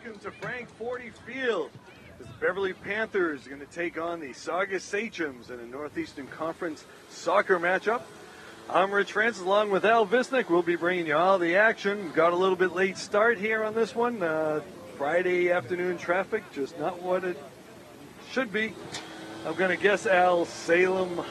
welcome to Frank 40 Field. The Beverly Panthers are going to take on the Saugus Sachems in a Northeastern Conference soccer matchup. I'm Rich Francis along with Al Visnick. We'll be bringing you all the action. We've got a little bit late start here on this one. Friday afternoon traffic, just not what it should be. I'm going to guess, Al, Salem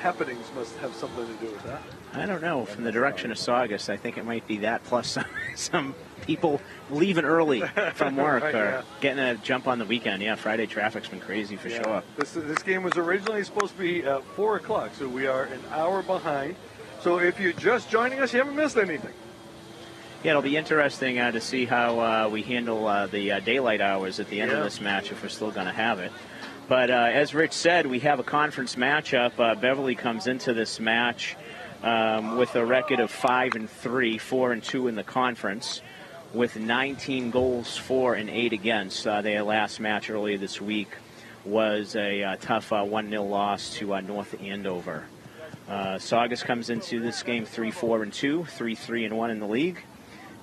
happenings must have something to do with that. I don't know. From the direction of Saugus, I think it might be that, plus some people leaving early from work Right, or getting a jump on the weekend. Yeah, Friday traffic's been crazy for sure. This game was originally supposed to be at 4 o'clock, so we are an hour behind. So if you're just joining us, you haven't missed anything. Yeah, it'll be interesting to see how we handle the daylight hours at the end of this match, if we're still going to have it. But as Rich said, we have a conference matchup. Beverly comes into this match with a record of 5-3, 4-2 in the conference, with 19 goals for and 8 against. Their last match earlier this week was a tough 1-0 loss to North Andover. Saugus comes into this game 3-4-2, 3-3-1 in the league,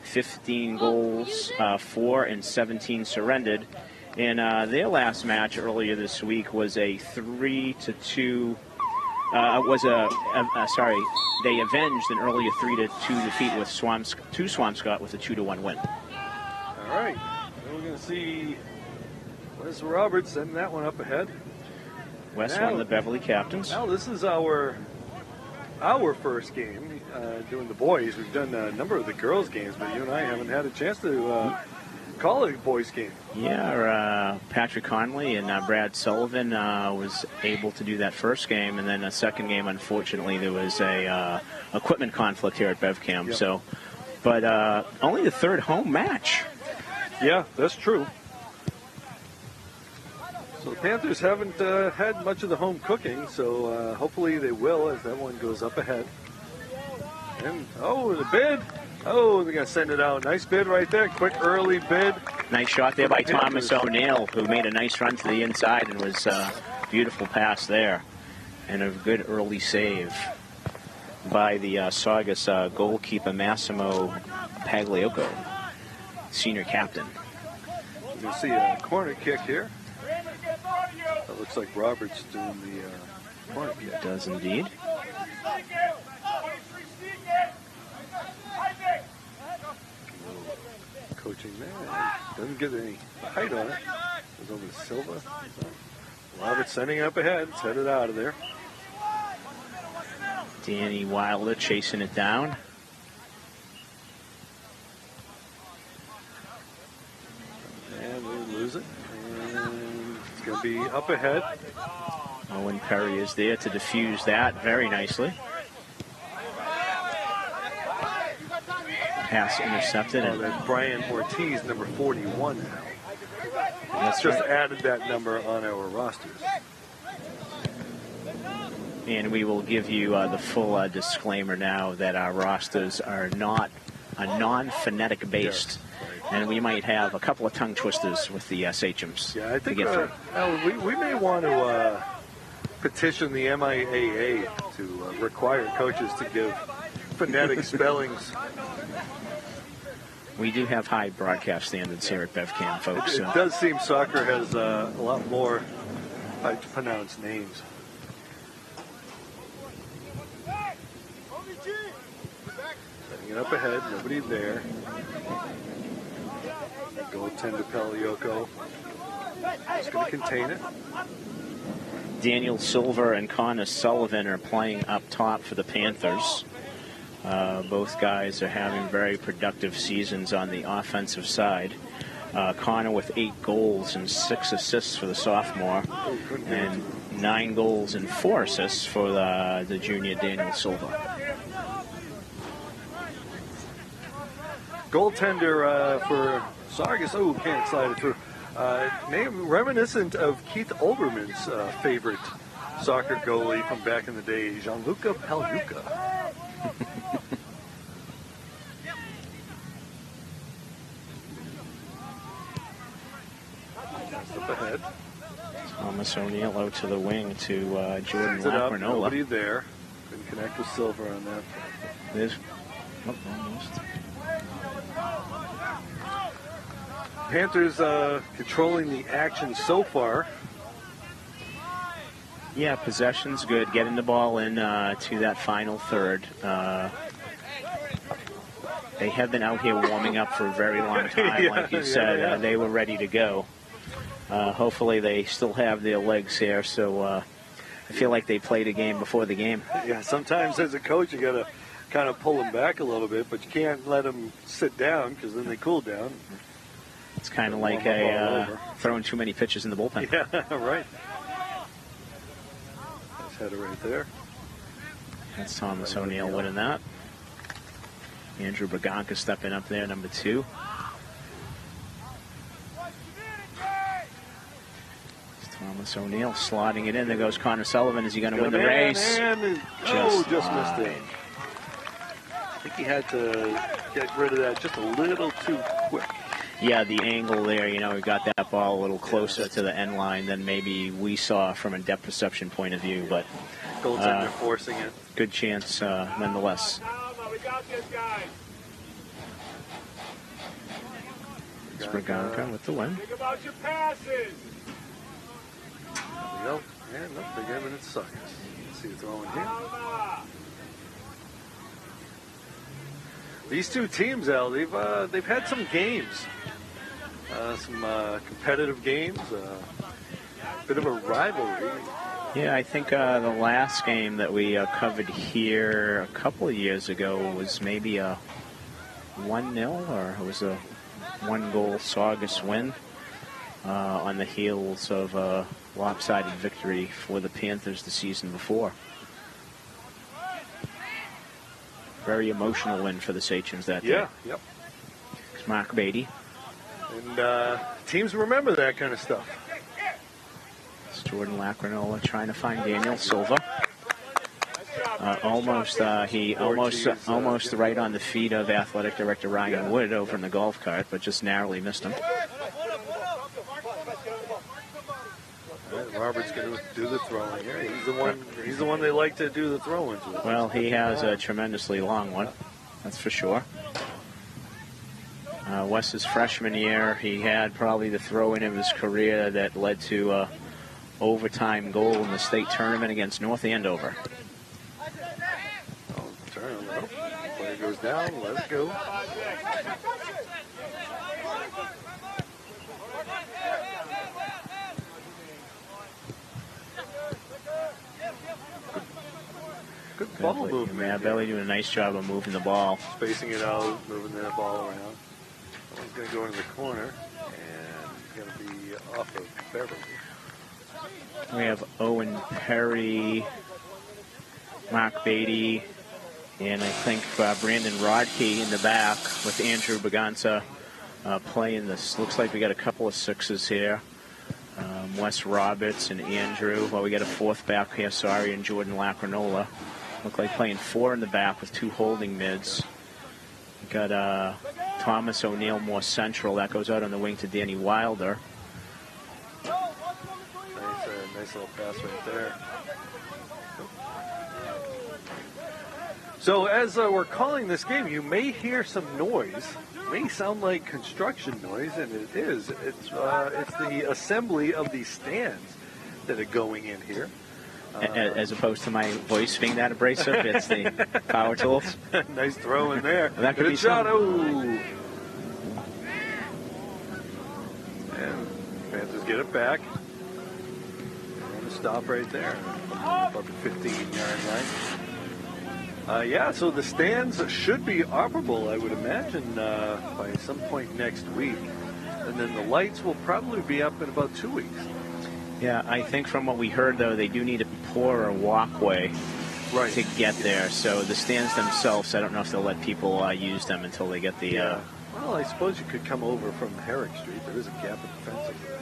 15 goals for and 17 surrendered. And their last match earlier this week was a 3-2. They avenged an earlier 3-2 defeat with Swampscott with a 2-1 win. All right, we're going to see Wes Roberts sending that one up ahead. Wes, one of the Beverly captains. Now this is our first game doing the boys. We've done a number of the girls' games, but you and I haven't had a chance to call it a boys' game. Yeah, Patrick Conley and Brad Sullivan was able to do that first game, and then a second game, unfortunately, there was a equipment conflict here at BevCam. Yep. So, but only the third home match. Yeah, that's true. So the Panthers haven't had much of the home cooking, so hopefully they will as that one goes up ahead. And, the bid. Oh, they're going to send it out. Nice bid right there. Quick early bid. Nice shot there by Thomas O'Neill, who made a nice run to the inside and was a beautiful pass there. And a good early save by the Saugus goalkeeper, Massimo Pagliocco, senior captain. We're going to see a corner kick here. That looks like Roberts doing the corner kick. It does indeed. Coaching there. Doesn't get any height on it. Goes over to Silva. Roberts sending up ahead. Let's head it out of there. Danny Wilder chasing it down. And we'll lose it. And it's going to be up ahead. Owen Perry is there to defuse that very nicely. Pass intercepted. That's Brian Ortiz, number 41 now. That's just added that number on our rosters. And we will give you the full disclaimer now that our rosters are not non-phonetic based. Yes, right. And we might have a couple of tongue twisters with the Sachems. Yeah, I think we may want to petition the MIAA to require coaches to give phonetic spellings. We do have high broadcast standards here at BevCam, folks. It does seem soccer has a lot more hard to pronounce names. Setting it up ahead, nobody there. Goaltender Pagliocco. Just going to contain it. Daniel Silver and Connor Sullivan are playing up top for the Panthers. Both guys are having very productive seasons on the offensive side. Connor with 8 goals and 6 assists for the sophomore, and 9 goals and 4 assists for the junior Daniel Silva. Goaltender for Saugus. Oh, can't slide it through. Name reminiscent of Keith Olbermann's favorite soccer goalie from back in the day, Gianluca Pagliuca. Up ahead. Thomas O'Neill out to the wing to Jordan Lapernola. Nobody there. Couldn't connect with Silver on that. There's almost. Panthers controlling the action so far. Yeah, possession's good. Getting the ball in to that final third. They have been out here warming up for a very long time, Yeah, like you said. They were ready to go. Hopefully they still have their legs here, so I feel like they played a game before the game. Yeah, sometimes as a coach you got to kind of pull them back a little bit, but you can't let them sit down because then they cool down. It's kind of like throwing too many pitches in the bullpen. Yeah, right. Nice header right there. That's Thomas O'Neill winning that. Andrew Braganca stepping up there, number 2. Thomas O'Neill slotting it in. There goes Connor Sullivan. Is he going to win the race? Just missed it. I think he had to get rid of that just a little too quick. Yeah, the angle there, we got that ball a little closer to the end line than maybe we saw from a depth perception point of view, but goaltender forcing it. Good chance nonetheless. It's Braganca with the win. Think about your passes. There we go. And look, they're giving it to Saugus. Let's see the throwing here. These two teams, Al, they've had some games, some competitive games, a bit of a rivalry. Yeah, I think the last game that we covered here a couple of years ago was maybe a 1-0, or it was a 1-goal Saugus win on the heels of a lopsided victory for the Panthers the season before. Very emotional win for the Sachems that day. Yeah, yep. It's Mark Beatty. And teams remember that kind of stuff. It's Jordan Lacrinola trying to find Daniel Silva. Almost right on the feet of athletic director Ryan Wood over in the golf cart, but just narrowly missed him. Robert's going to do the throwing here. He's the one they like to do the throw-ins with. Well, he has a tremendously long one, that's for sure. Wes's freshman year, he had probably the throw-in of his career that led to a overtime goal in the state tournament against North Andover. Oh, turn. Player goes down. Let it go. Good ball movement. Yeah, Beverly doing a nice job of moving the ball. Spacing it out, moving that ball around. That one's going to go into the corner, and going to be off of Beverly. We have Owen Perry, Mark Beatty, and I think Brandon Rodkey in the back with Andrew Braganca playing this. Looks like we got a couple of sixes here. Wes Roberts and Andrew. Well, we got a fourth back here, and Jordan Lacrinola. Look like playing 4 in the back with 2 holding mids. We got Thomas O'Neill more central. That goes out on the wing to Danny Wilder. Nice little pass right there. So as we're calling this game, you may hear some noise. It may sound like construction noise, and it is. It's the assembly of the stands that are going in here. As opposed to my voice being that abrasive, it's the power tools. Nice throw in there. Well, that could be shot. Something. And Panthers get it back. And a stop right there. About the 15-yard line. Yeah, so the stands should be operable, I would imagine, by some point next week. And then the lights will probably be up in about 2 weeks. Yeah, I think from what we heard, though, they do need to pour a walkway to get there. So the stands themselves, I don't know if they'll let people use them until they get the... Well, I suppose you could come over from Herrick Street. There is a gap in the fence over there.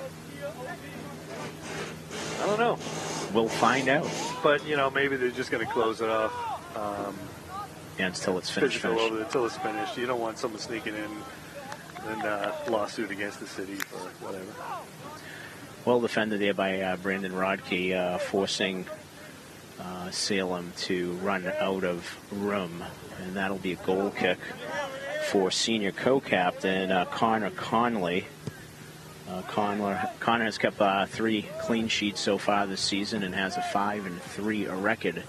I don't know. We'll find out. But, maybe they're just going to close it off. Until it's finished. Until it's finished. You don't want someone sneaking in and lawsuit against the city or whatever. Well defended there by Brandon Rodkey, forcing Salem to run out of room. And that'll be a goal kick for senior co-captain Connor Conley. Connor has kept 3 clean sheets so far this season and has a 5-3 record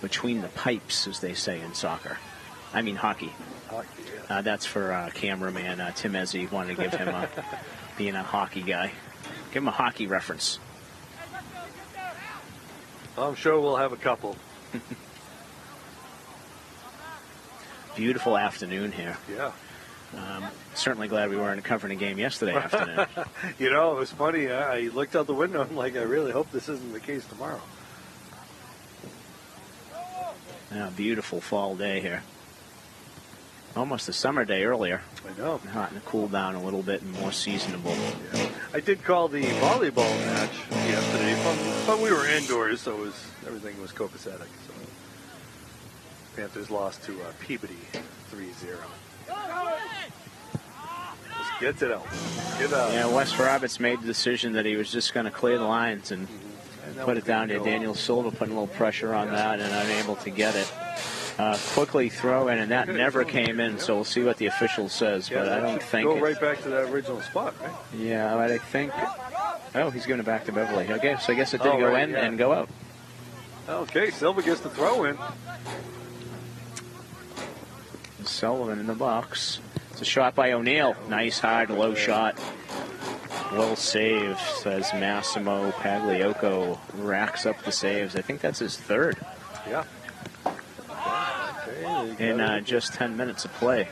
between the pipes, as they say in soccer. I mean hockey. That's for cameraman Tim Ezzy. Wanted to give him being a hockey guy. Give him a hockey reference. I'm sure we'll have a couple. Beautiful afternoon here. Yeah. Certainly glad we weren't covering a game yesterday afternoon. You know, it was funny. I looked out the window and like, I really hope this isn't the case tomorrow. Yeah, beautiful fall day here. Almost a summer day earlier. I know. Hot and cool down a little bit and more seasonable. Yeah. I did call the volleyball match yesterday, but we were indoors, so everything was copacetic. So Panthers lost to Peabody 3-0. Just gets it out. Get out. Yeah, Wes Roberts made the decision that he was just going to clear the lines and put it down to Daniel Silva, putting a little pressure on that and unable to get it. Quickly throw in, and that never came in, so we'll see what the official says. Yeah, but I don't think go right back to that original spot, right? Yeah, but I think. Oh, he's going back to Beverly. Okay, so I guess it did go in and go out. Okay, Silva gets the throw in. Sullivan in the box. It's a shot by O'Neill. Nice, hard, low shot. Well saved, says Massimo Pagliocco. Racks up the saves. I think that's his third. Yeah. In just 10 minutes of play.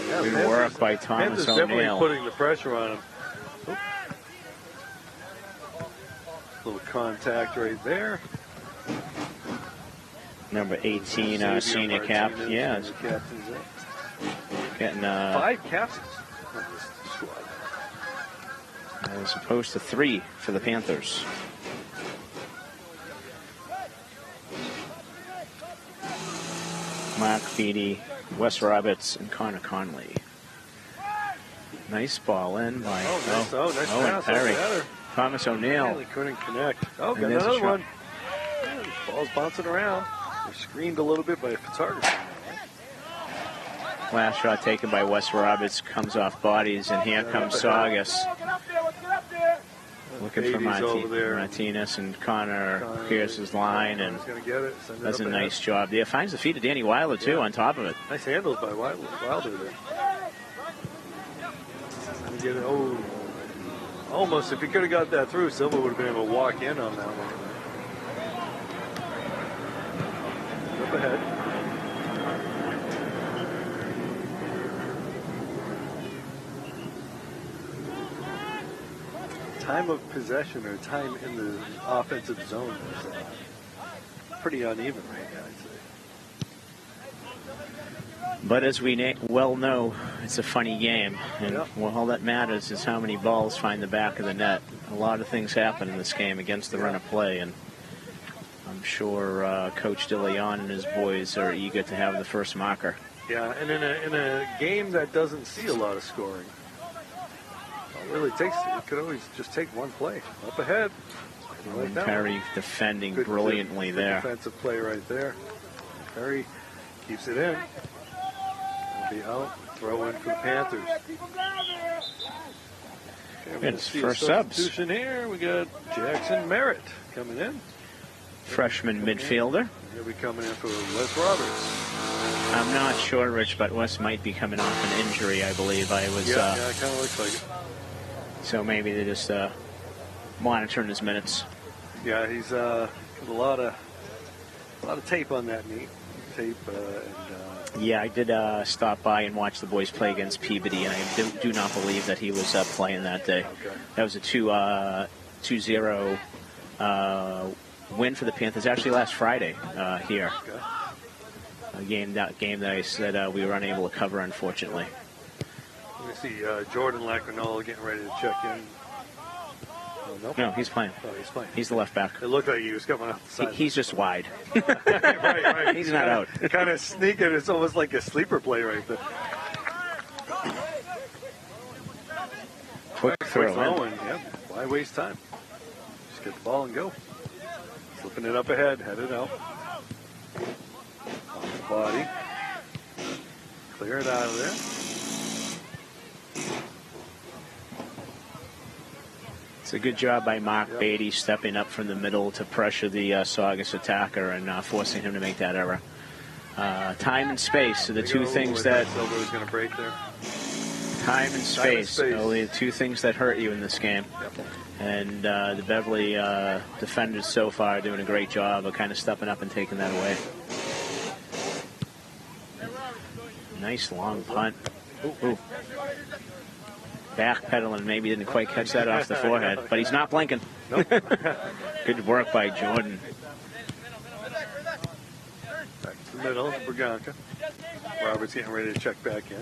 Yeah, Good work by Thomas O'Neill. Definitely putting the pressure on him. Oop. Little contact right there. Number 18, senior cap. Yeah. Getting 5 captains on this squad. As opposed to 3 for the Panthers. Mark Beattie, Wes Roberts, and Connor Conley. Nice ball in by nice Owen pass. Perry. Thomas O'Neill. Really couldn't connect. Oh, got another one. Yeah, ball's bouncing around. They're screened a little bit by a photographer. Last shot taken by Wes Roberts comes off bodies, and here comes Saugus. Looking for Martinez, and Connor clears his line and does a nice job there. Finds the feet of Danny Wilder, too, on top of it. Nice handles by Wilder there. Get it. Oh, almost. If he could have got that through, Silva would have been able to walk in on that one. Up ahead. Time of possession or time in the offensive zone is pretty uneven right now, I'd say. But as we well know, it's a funny game, and all that matters is how many balls find the back of the net. A lot of things happen in this game against the run of play, and I'm sure Coach DeLeon and his boys are eager to have the first marker. Yeah, and in a game that doesn't see a lot of scoring, all it really takes, it could always just take one play. Up ahead. Like Perry defending brilliantly there. Defensive play right there. Perry keeps it in. Be out, throw in for the Panthers. Okay, it's first subs. Substitution here. We got Jackson Merritt coming in. Freshman midfielder. He'll be coming in for Wes Roberts. I'm not sure, Rich, but Wes might be coming off an injury, I believe. Yeah, it kind of looks like it. So maybe they're just monitoring his minutes. Yeah, he's got a lot of tape on that knee. Tape Yeah, I did stop by and watch the boys play against Peabody, and I do not believe that he was playing that day. Okay. That was a 2-0 win for the Panthers, actually last Friday here. Okay. A game that I said we were unable to cover, unfortunately. Let me see Jordan Lacanola getting ready to check in. Oh, nope. No, he's playing. Oh, he's playing. He's the left back. It looked like he was coming off the side. He's just wide. right. He's not out. Kind of sneaking. It's almost like a sleeper play right there. Quick throw. Yeah, why waste time? Just get the ball and go. Flipping it up ahead, headed out. Off the body. Clear it out of there. a good job by Mark Beatty stepping up from the middle to pressure the Saugus attacker and forcing him to make that error. Time and space are the two things that... Silver was going to break there. Time and space are only the two things that hurt you in this game. Yep. And the Beverly defenders so far are doing a great job of kind of stepping up and taking that away. Nice long punt. Ooh. Backpedaling, maybe didn't quite catch that off the forehead, but he's not blinking. Nope. Good work by Jordan. Back to the middle, Braganca. Roberts getting ready to check back in.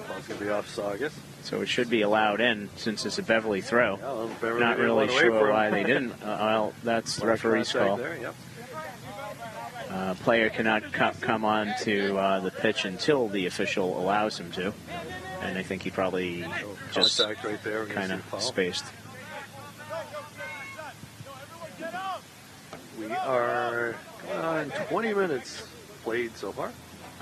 Ball's going to be off Saugus. So it should be allowed in since it's a Beverly throw. Yeah, well, Beverly not really sure why they didn't. Well, that's the referee's call. There, yep. Player cannot come on to the pitch until the official allows him to. And I think he probably just right there, kind of spaced. We are going on 20 minutes played so far.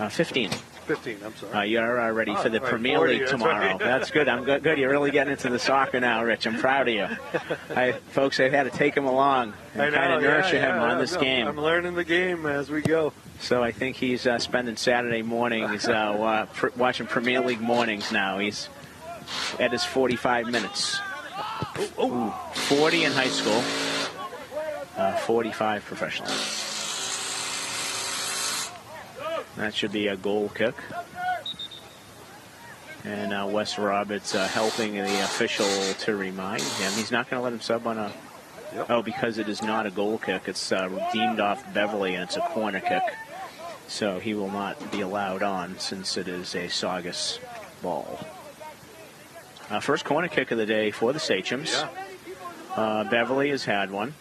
15. 15, I'm sorry. You're ready for the Premier 40, League tomorrow. Right. That's good. I'm good. You're really getting into the soccer now, Rich. I'm proud of you. Folks, I've had to take him along and kind of nurture him on this game. I'm learning the game as we go. So I think he's spending Saturday mornings watching Premier League mornings now. He's at his 45 minutes. 40 in high school, 45 professionally. That should be a goal kick. And Wes Roberts helping the official to remind him. He's not going to let him sub on a... Yep. Oh, because it is not a goal kick. It's deemed off Beverly, and it's a corner kick. So he will not be allowed on since it is a Saugus ball. First corner kick of the day for the Sachems. Yeah. Beverly has had one.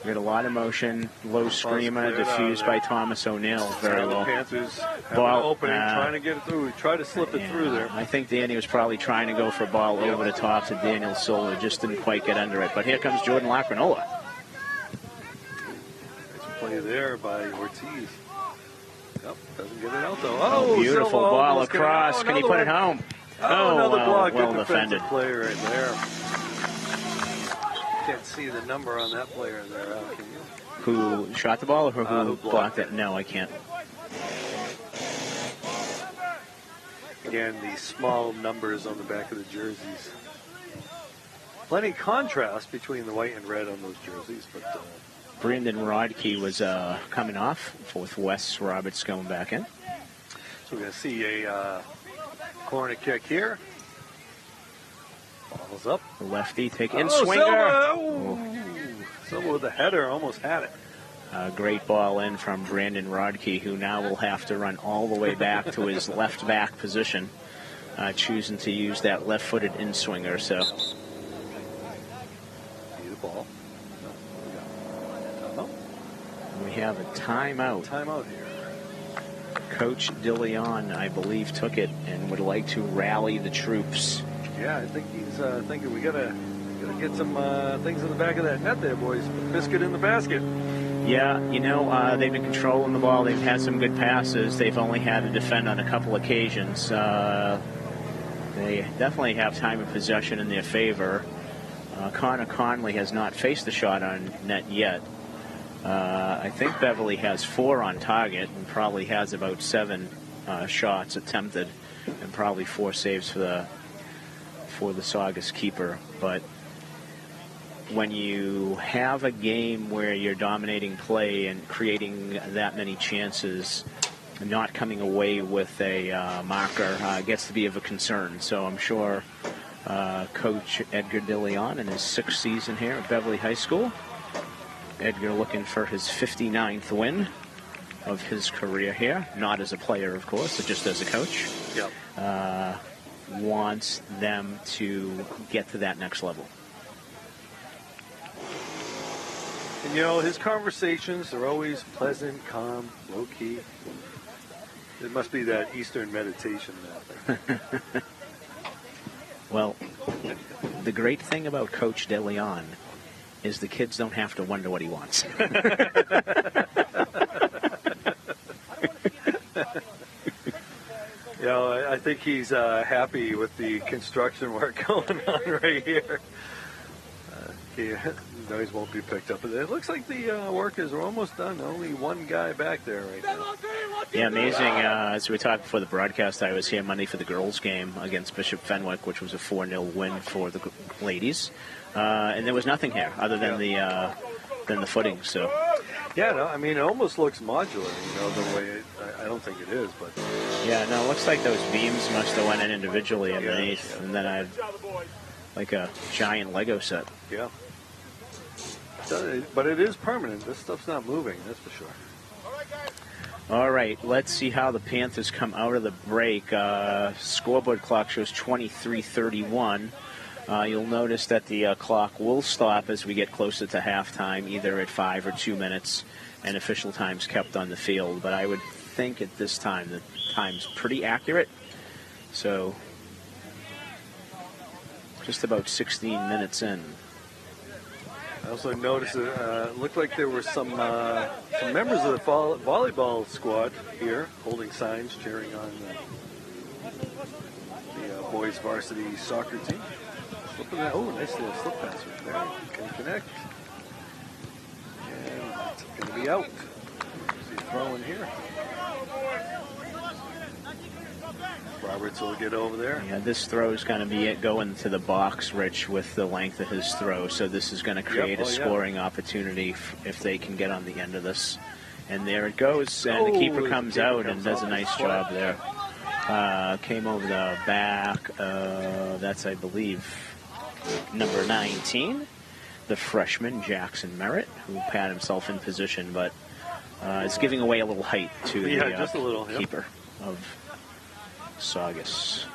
We had a lot of motion, low screamer, diffused by Thomas O'Neill very well. Panthers have an opening, trying to get it through. Try to slip it through there. I think Danny was probably trying to go for a ball over the top to Daniel Silva. Just didn't quite get under it. But here comes Jordan Lacrinola. Nice play there by Ortiz. Yep, doesn't get it out though. Oh, beautiful Silva ball across. Can he put it home? Another block. Well Good defended. Play right there. Can't see the number on that player there. Can you? Who shot the ball or who blocked it? No, I can't. Again, the small numbers on the back of the jerseys. Plenty of contrast between the white and red on those jerseys, but Brandon Rodkey was coming off with Wes Roberts going back in. So we're going to see a corner kick here. Ball's up. The lefty in swinger. Silva with a header, almost had it. Great ball in from Brandon Rodkey, who now will have to run all the way back to his left back position, choosing to use that left-footed in-swinger. So. See the ball. We have a timeout. Timeout here. Coach DeLeon, I believe, took it and would like to rally the troops. Yeah, I think he's thinking we gotta get some things in the back of that net there, boys. Biscuit in the basket. Yeah, they've been controlling the ball. They've had some good passes. They've only had to defend on a couple occasions. They definitely have time of possession in their favor. Connor Conley has not faced the shot on net yet. I think Beverly has 4 on target and probably has about 7 shots attempted and probably 4 saves for the Saugus keeper. But when you have a game where you're dominating play and creating that many chances, not coming away with a marker gets to be of a concern. So I'm sure Coach Edgar DeLeon in his 6th season here at Beverly High School, Edgar looking for his 59th win of his career here, not as a player, of course, but just as a coach. Yep. Wants them to get to that next level. And his conversations are always pleasant, calm, low-key. It must be that Eastern meditation out there. Well, the great thing about Coach DeLeon is the kids don't have to wonder what he wants. think he's happy with the construction work going on right here. Noise won't be picked up. It looks like the workers are almost done. Only one guy back there right now. Yeah, amazing. As we talked before the broadcast, I was here Monday for the girls' game against Bishop Fenwick, which was a 4-0 win for the ladies. And there was nothing here other than the footing. So. Yeah, no, I mean, it almost looks modular, the way I don't think it is, but. Yeah, no, it looks like those beams must have went in individually underneath, and then I had like a giant Lego set. Yeah. But it is permanent. This stuff's not moving, that's for sure. All right, let's see how the Panthers come out of the break. Scoreboard clock shows 23:31. You'll notice that the clock will stop as we get closer to halftime, either at 5 or 2 minutes, and official time's kept on the field. But I would think at this time the time's pretty accurate. So just about 16 minutes in. I also noticed it looked like there were some members of the volleyball squad here holding signs, cheering on the boys varsity soccer team. Oh, nice little slip pass right there. Can connect. And it's going to be out. See throwing here. Roberts will get over there. Yeah, this throw is going to be it going to the box, Rich, with the length of his throw. So this is going to create a scoring opportunity if they can get on the end of this. And there it goes. And the keeper comes out and does a nice job there. Came over the back. That's, I believe, number 19, the freshman, Jackson Merritt, who had himself in position, but is giving away a little height to the just a little, keeper of Saugus.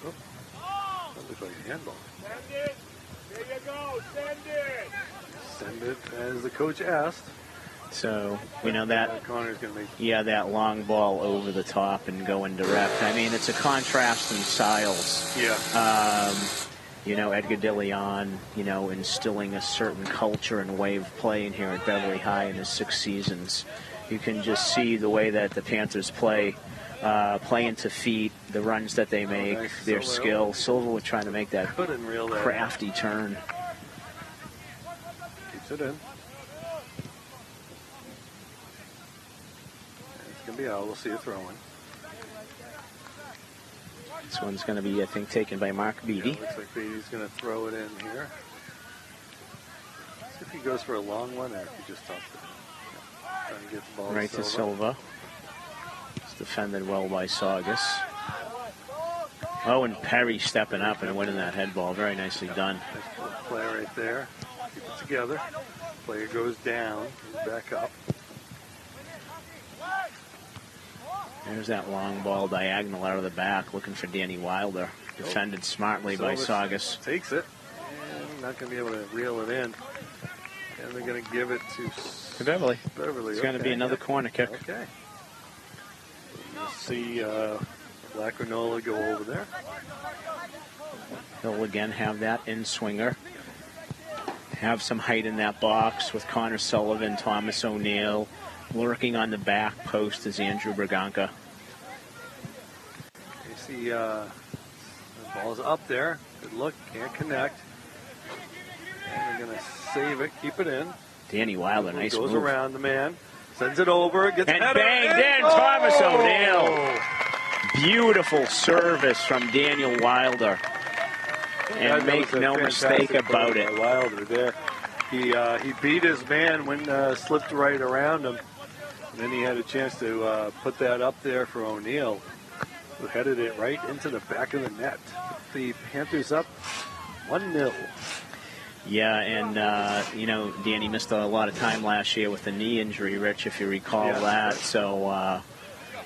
Oh, that looks like a handball. Send it. There you go. Send it. Send it as the coach asked. So, that Connor's gonna make. Yeah, that long ball over the top and going direct. I mean, it's a contrast in styles. Yeah. Edgar DeLeon, instilling a certain culture and way of playing here at Beverly High in his 6 seasons. You can just see the way that the Panthers play into feet, the runs that they make, their skill. Silva was trying to make that crafty turn. Keeps it in. It's going to be out. We'll see it throw in. This one's going to be, I think, taken by Mark Beattie. Yeah, looks like Beattie's going to throw it in here. See if he goes for a long one or if he just tossed it. Trying to get the ball right to Silva. It's defended well by Saugus. Oh, and Perry stepping up and winning that head ball. Very nicely done. Nice play right there. Keep it together. Player goes down. Back up. There's that long ball diagonal out of the back, looking for Danny Wilder. Defended smartly by Saugus. Takes it. And not going to be able to reel it in. And they're going to give it to Beverly. Beverly. It's going to be another corner kick. Okay. You'll see Lacrinola go over there. He'll again have that in-swinger. Have some height in that box with Connor Sullivan, Thomas O'Neill. Lurking on the back post is Andrew Braganca. You see the ball's up there. Good look. Can't connect. And they're going to save it. Keep it in. Danny Wilder, nice move. Goes around the man. Sends it over. Gets and banged in. Thomas O'Neill. Beautiful service from Daniel Wilder. And make no mistake about it. Wilder there. He beat his man when slipped right around him. And then he had a chance to put that up there for O'Neill, who headed it right into the back of the net. The Panthers up 1-0. Yeah, and, Danny missed a lot of time last year with the knee injury, Rich, if you recall that. So,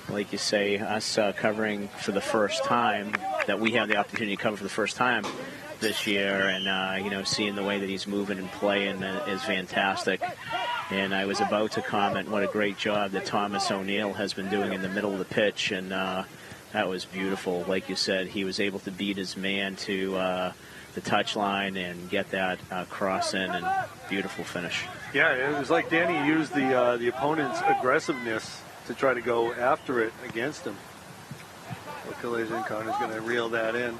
like you say, us covering for the first time, that we have the opportunity to cover for the first time this year, and, seeing the way that he's moving and playing is fantastic. And I was about to comment what a great job that Thomas O'Neill has been doing in the middle of the pitch, and that was beautiful. Like you said, he was able to beat his man to the touchline and get that cross in, and beautiful finish. Yeah, it was like Danny used the opponent's aggressiveness to try to go after it against him. So collision, Connor's going to reel that in.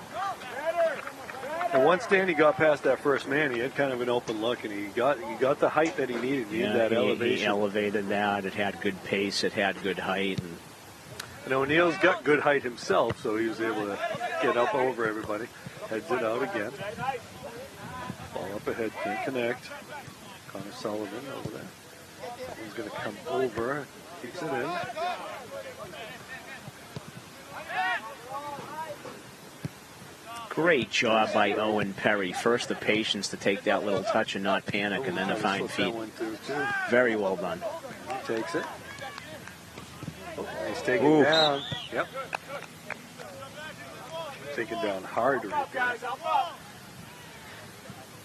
And once Danny got past that first man, he had kind of an open look, and he got the height that he needed. He needed that elevation. He elevated that. It had good pace. It had good height. And O'Neill's got good height himself, so he was able to get up over everybody. Heads it out again. Ball up ahead, can't connect. Connor Sullivan over there. He's going to come over, keeps it in. Great job by Owen Perry. First, the patience to take that little touch and not panic, and then to find feet. Very well done. He takes it. Oh, he's taken down. Yep. Taken down hard right there.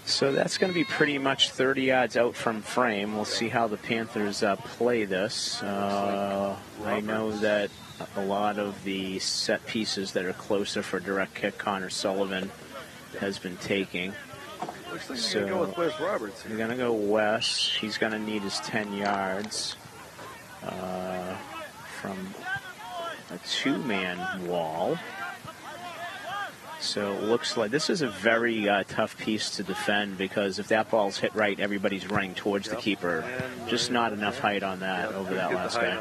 So that's going to be pretty much 30 yards out from frame. We'll see how the Panthers play this. I know that a lot of the set pieces that are closer for direct kick, Connor Sullivan has been taking. Looks like you're going to go with Wes Roberts here. You're going to go Wes. He's going to need his 10 yards from a two-man wall. So it looks like this is a very tough piece to defend, because if that ball's hit right, everybody's running towards the keeper. Just not enough height on that over that last guy.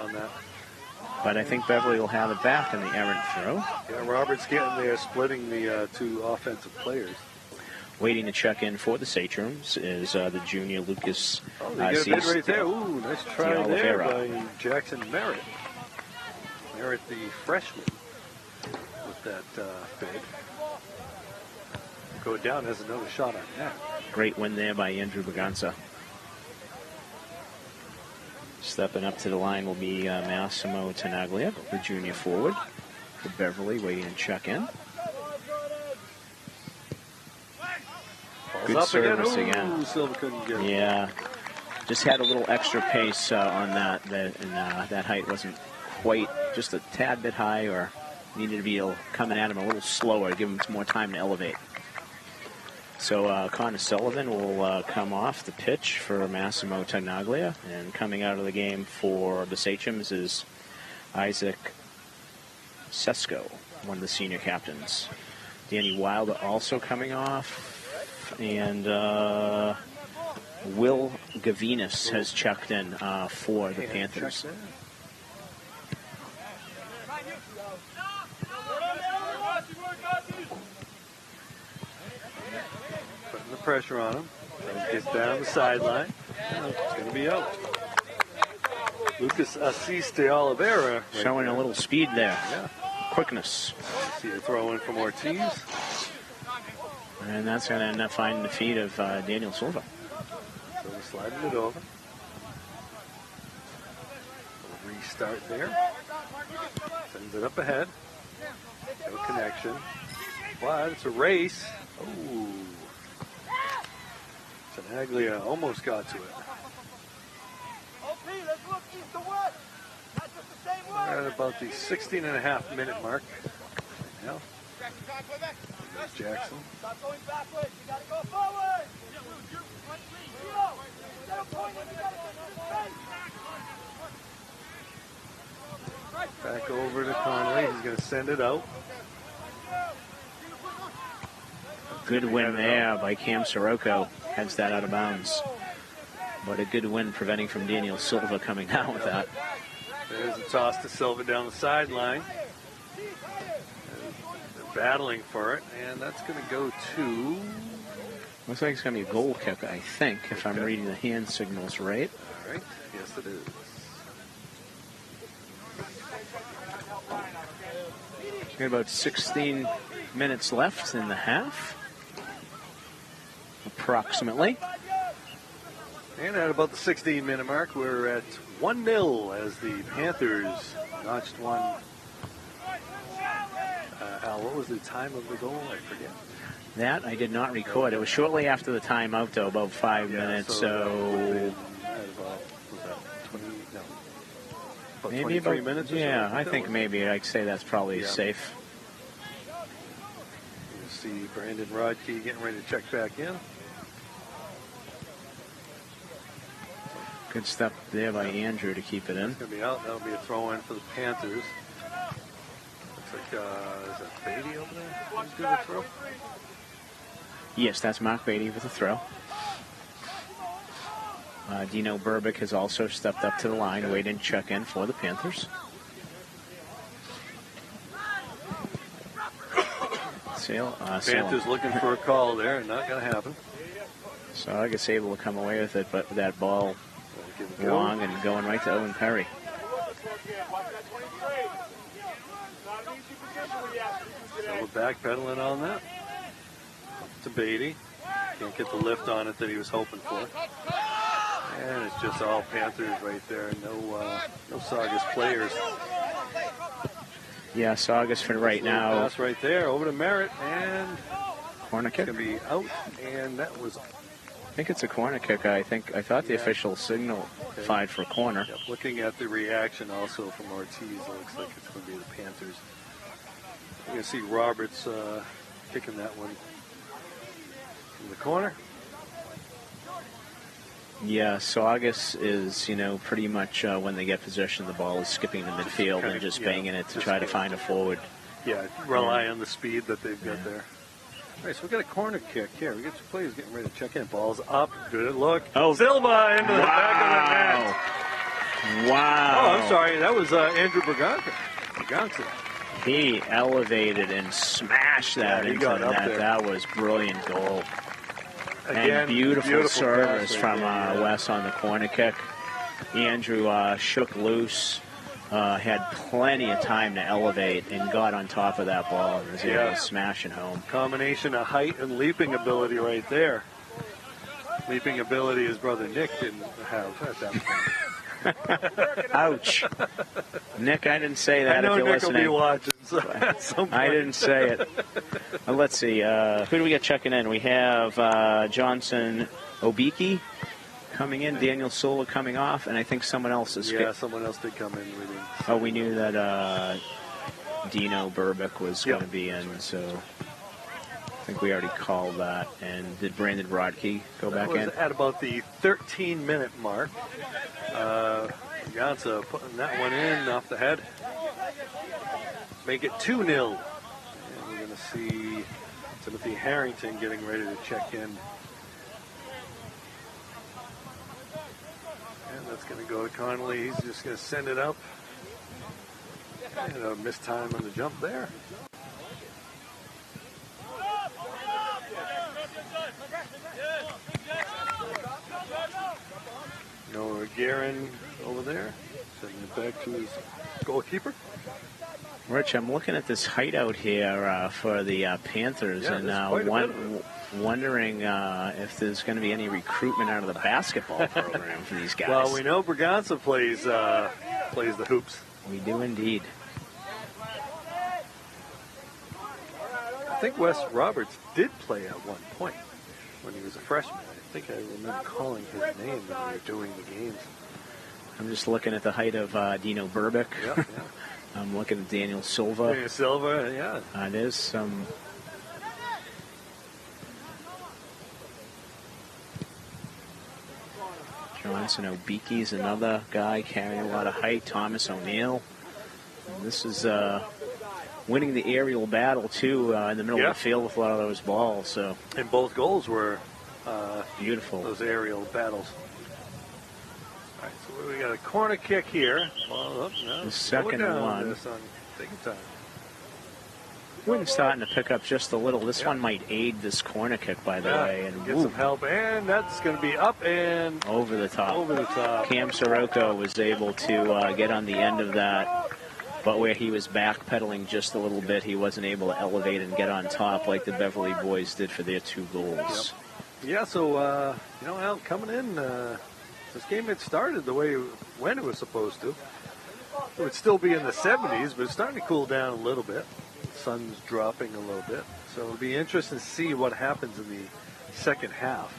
But I think Beverly will have it back in the errant throw. Yeah, Roberts getting there, splitting the two offensive players. Waiting to check in for the Sachems is the junior Lucas. They get a bid right there. Ooh, nice try there by Jackson Merritt. Merritt, the freshman, with that bid. Go down, has another shot on that. Great win there by Andrew Baganza. Stepping up to the line will be Massimo Tenaglia, the junior forward for Beverly, waiting to check in. Good service again. Silva couldn't get it. Yeah, just had a little extra pace on that, and that height wasn't quite, just a tad bit high, or needed to be coming at him a little slower, give him some more time to elevate. So Connor Sullivan will come off the pitch for Massimo Tenaglia, and coming out of the game for the Sachems is Isaac Sesko, one of the senior captains. Danny Wilder also coming off, and Will Gavinas has checked in for the Panthers. Putting the pressure on him. Gets down the sideline. It's going to be out. Lucas Assis de Oliveira. Showing a little speed there. Yeah. Quickness. See a throw in from Ortiz. And that's going to end up finding the feet of Daniel Silva. So we're sliding it over. We'll restart there. Sends it up ahead. No connection. But it's a race. Oh. Tenaglia almost got to it. We're at about the 16.5 minute mark. Now, there's Jackson. Back over to Conley. He's going to send it out. Good win there by Cam Sirocco. Heads that out of bounds. But a good win preventing from Daniel Silva coming down with that. There's a toss to Silva down the sideline. They're battling for it, and that's going to go to... Looks like it's going to be a goal kick, I think, if I'm reading the hand signals right. All right. Yes, it is. Got about 16 minutes left in the half. Approximately. And at about the 16-minute mark, we're at 1-0 as the Panthers notched one. Al, what was the time of the goal? I forget. That I did not record. It was shortly after the timeout, though, about 5 minutes. So maybe about 23 minutes or so? Yeah, I think maybe I'd say that's probably safe. You see Brandon Rodkey getting ready to check back in. Good step there by Andrew to keep it in. It's going to be out. That'll be a throw-in for the Panthers. Looks like, is that Beatty over there? Who's doing the throw? Yes, that's Mark Beatty with the throw. Dino Burbick has also stepped up to the line, waiting to check in for the Panthers. Panthers looking for a call there, not going to happen. Saugus able to come away with it, but that ball long and going right to Owen Perry. So we're backpedaling on that. To Beatty. Can't get the lift on it that he was hoping for. And it's just all Panthers right there. No Saugus players. Yeah, Saugus for right now. Pass right there over to Merritt, and corner kick. It's going to be out, and that was. I think it's a corner kick. I thought the official signified for a corner. Yep. Looking at the reaction also from Ortiz, it looks like it's going to be the Panthers. You can see Roberts kicking that one in the corner. Yeah, Saugus is, pretty much when they get possession, the ball is skipping the midfield and just banging it to try to find a forward. Yeah, rely on the speed that they've got there. All right, so we've got a corner kick here. We got two players getting ready to check in. Ball's up. Good look. Oh, Silva into the back of the net. Wow. Oh, I'm sorry. That was Andrew Berganza. He elevated and smashed that into the net. That was brilliant goal. Again, and beautiful service from Wes on the corner kick. Andrew shook loose, had plenty of time to elevate, and got on top of that ball and was able to smash it home. Combination of height and leaping ability right there. Leaping ability his brother Nick didn't have at that point. Ouch. Nick, I didn't say that. I know if you're Nick listening. will be watching. So at some point. I didn't say it. Let's see. Who do we get checking in? We have Johnson Obiki coming in, Daniel Silva coming off, and I think someone else is. Yeah, someone else did come in. We knew that Dino Burbick was going to be in, so I think we already called that. And did Brandon Rodkey go back in? At about the 13-minute mark. Gansa putting that one in off the head. Make it 2-0. And we're going to see Timothy Harrington getting ready to check in. And that's going to go to Connolly. He's just going to send it up. And a missed time on the jump there. Noah Guerin over there, sending it back to his goalkeeper. Rich, I'm looking at this hideout here for the Panthers, and wondering if there's going to be any recruitment out of the basketball program for these guys. Well, we know Braganza plays the hoops. We do indeed. I think Wes Roberts did play at one point when he was a freshman. I think I remember calling his name when we were doing the games. I'm just looking at the height of Dino Burbick. Yeah. I'm looking at Daniel Silva. It is some. Johnson Obiki's another guy carrying a lot of height. Thomas O'Neill. And this is winning the aerial battle, too, in the middle of the field with a lot of those balls. So. And both goals were beautiful. Those aerial battles. All right, so we got a corner kick here. Well, the second one. Taking time. Wind's starting to pick up just a little. This one might aid this corner kick, by the way. And get some help, and that's going to be up and over the top. Over the top. Cam Sirocco was able to get on the end of that, but where he was backpedaling just a little bit, he wasn't able to elevate and get on top like the Beverly boys did for their 2 goals. Yep. Yeah, so, Al, coming in, this game had started the way when it was supposed to. It would still be in the 70s, but it's starting to cool down a little bit. The sun's dropping a little bit. So it'll be interesting to see what happens in the second half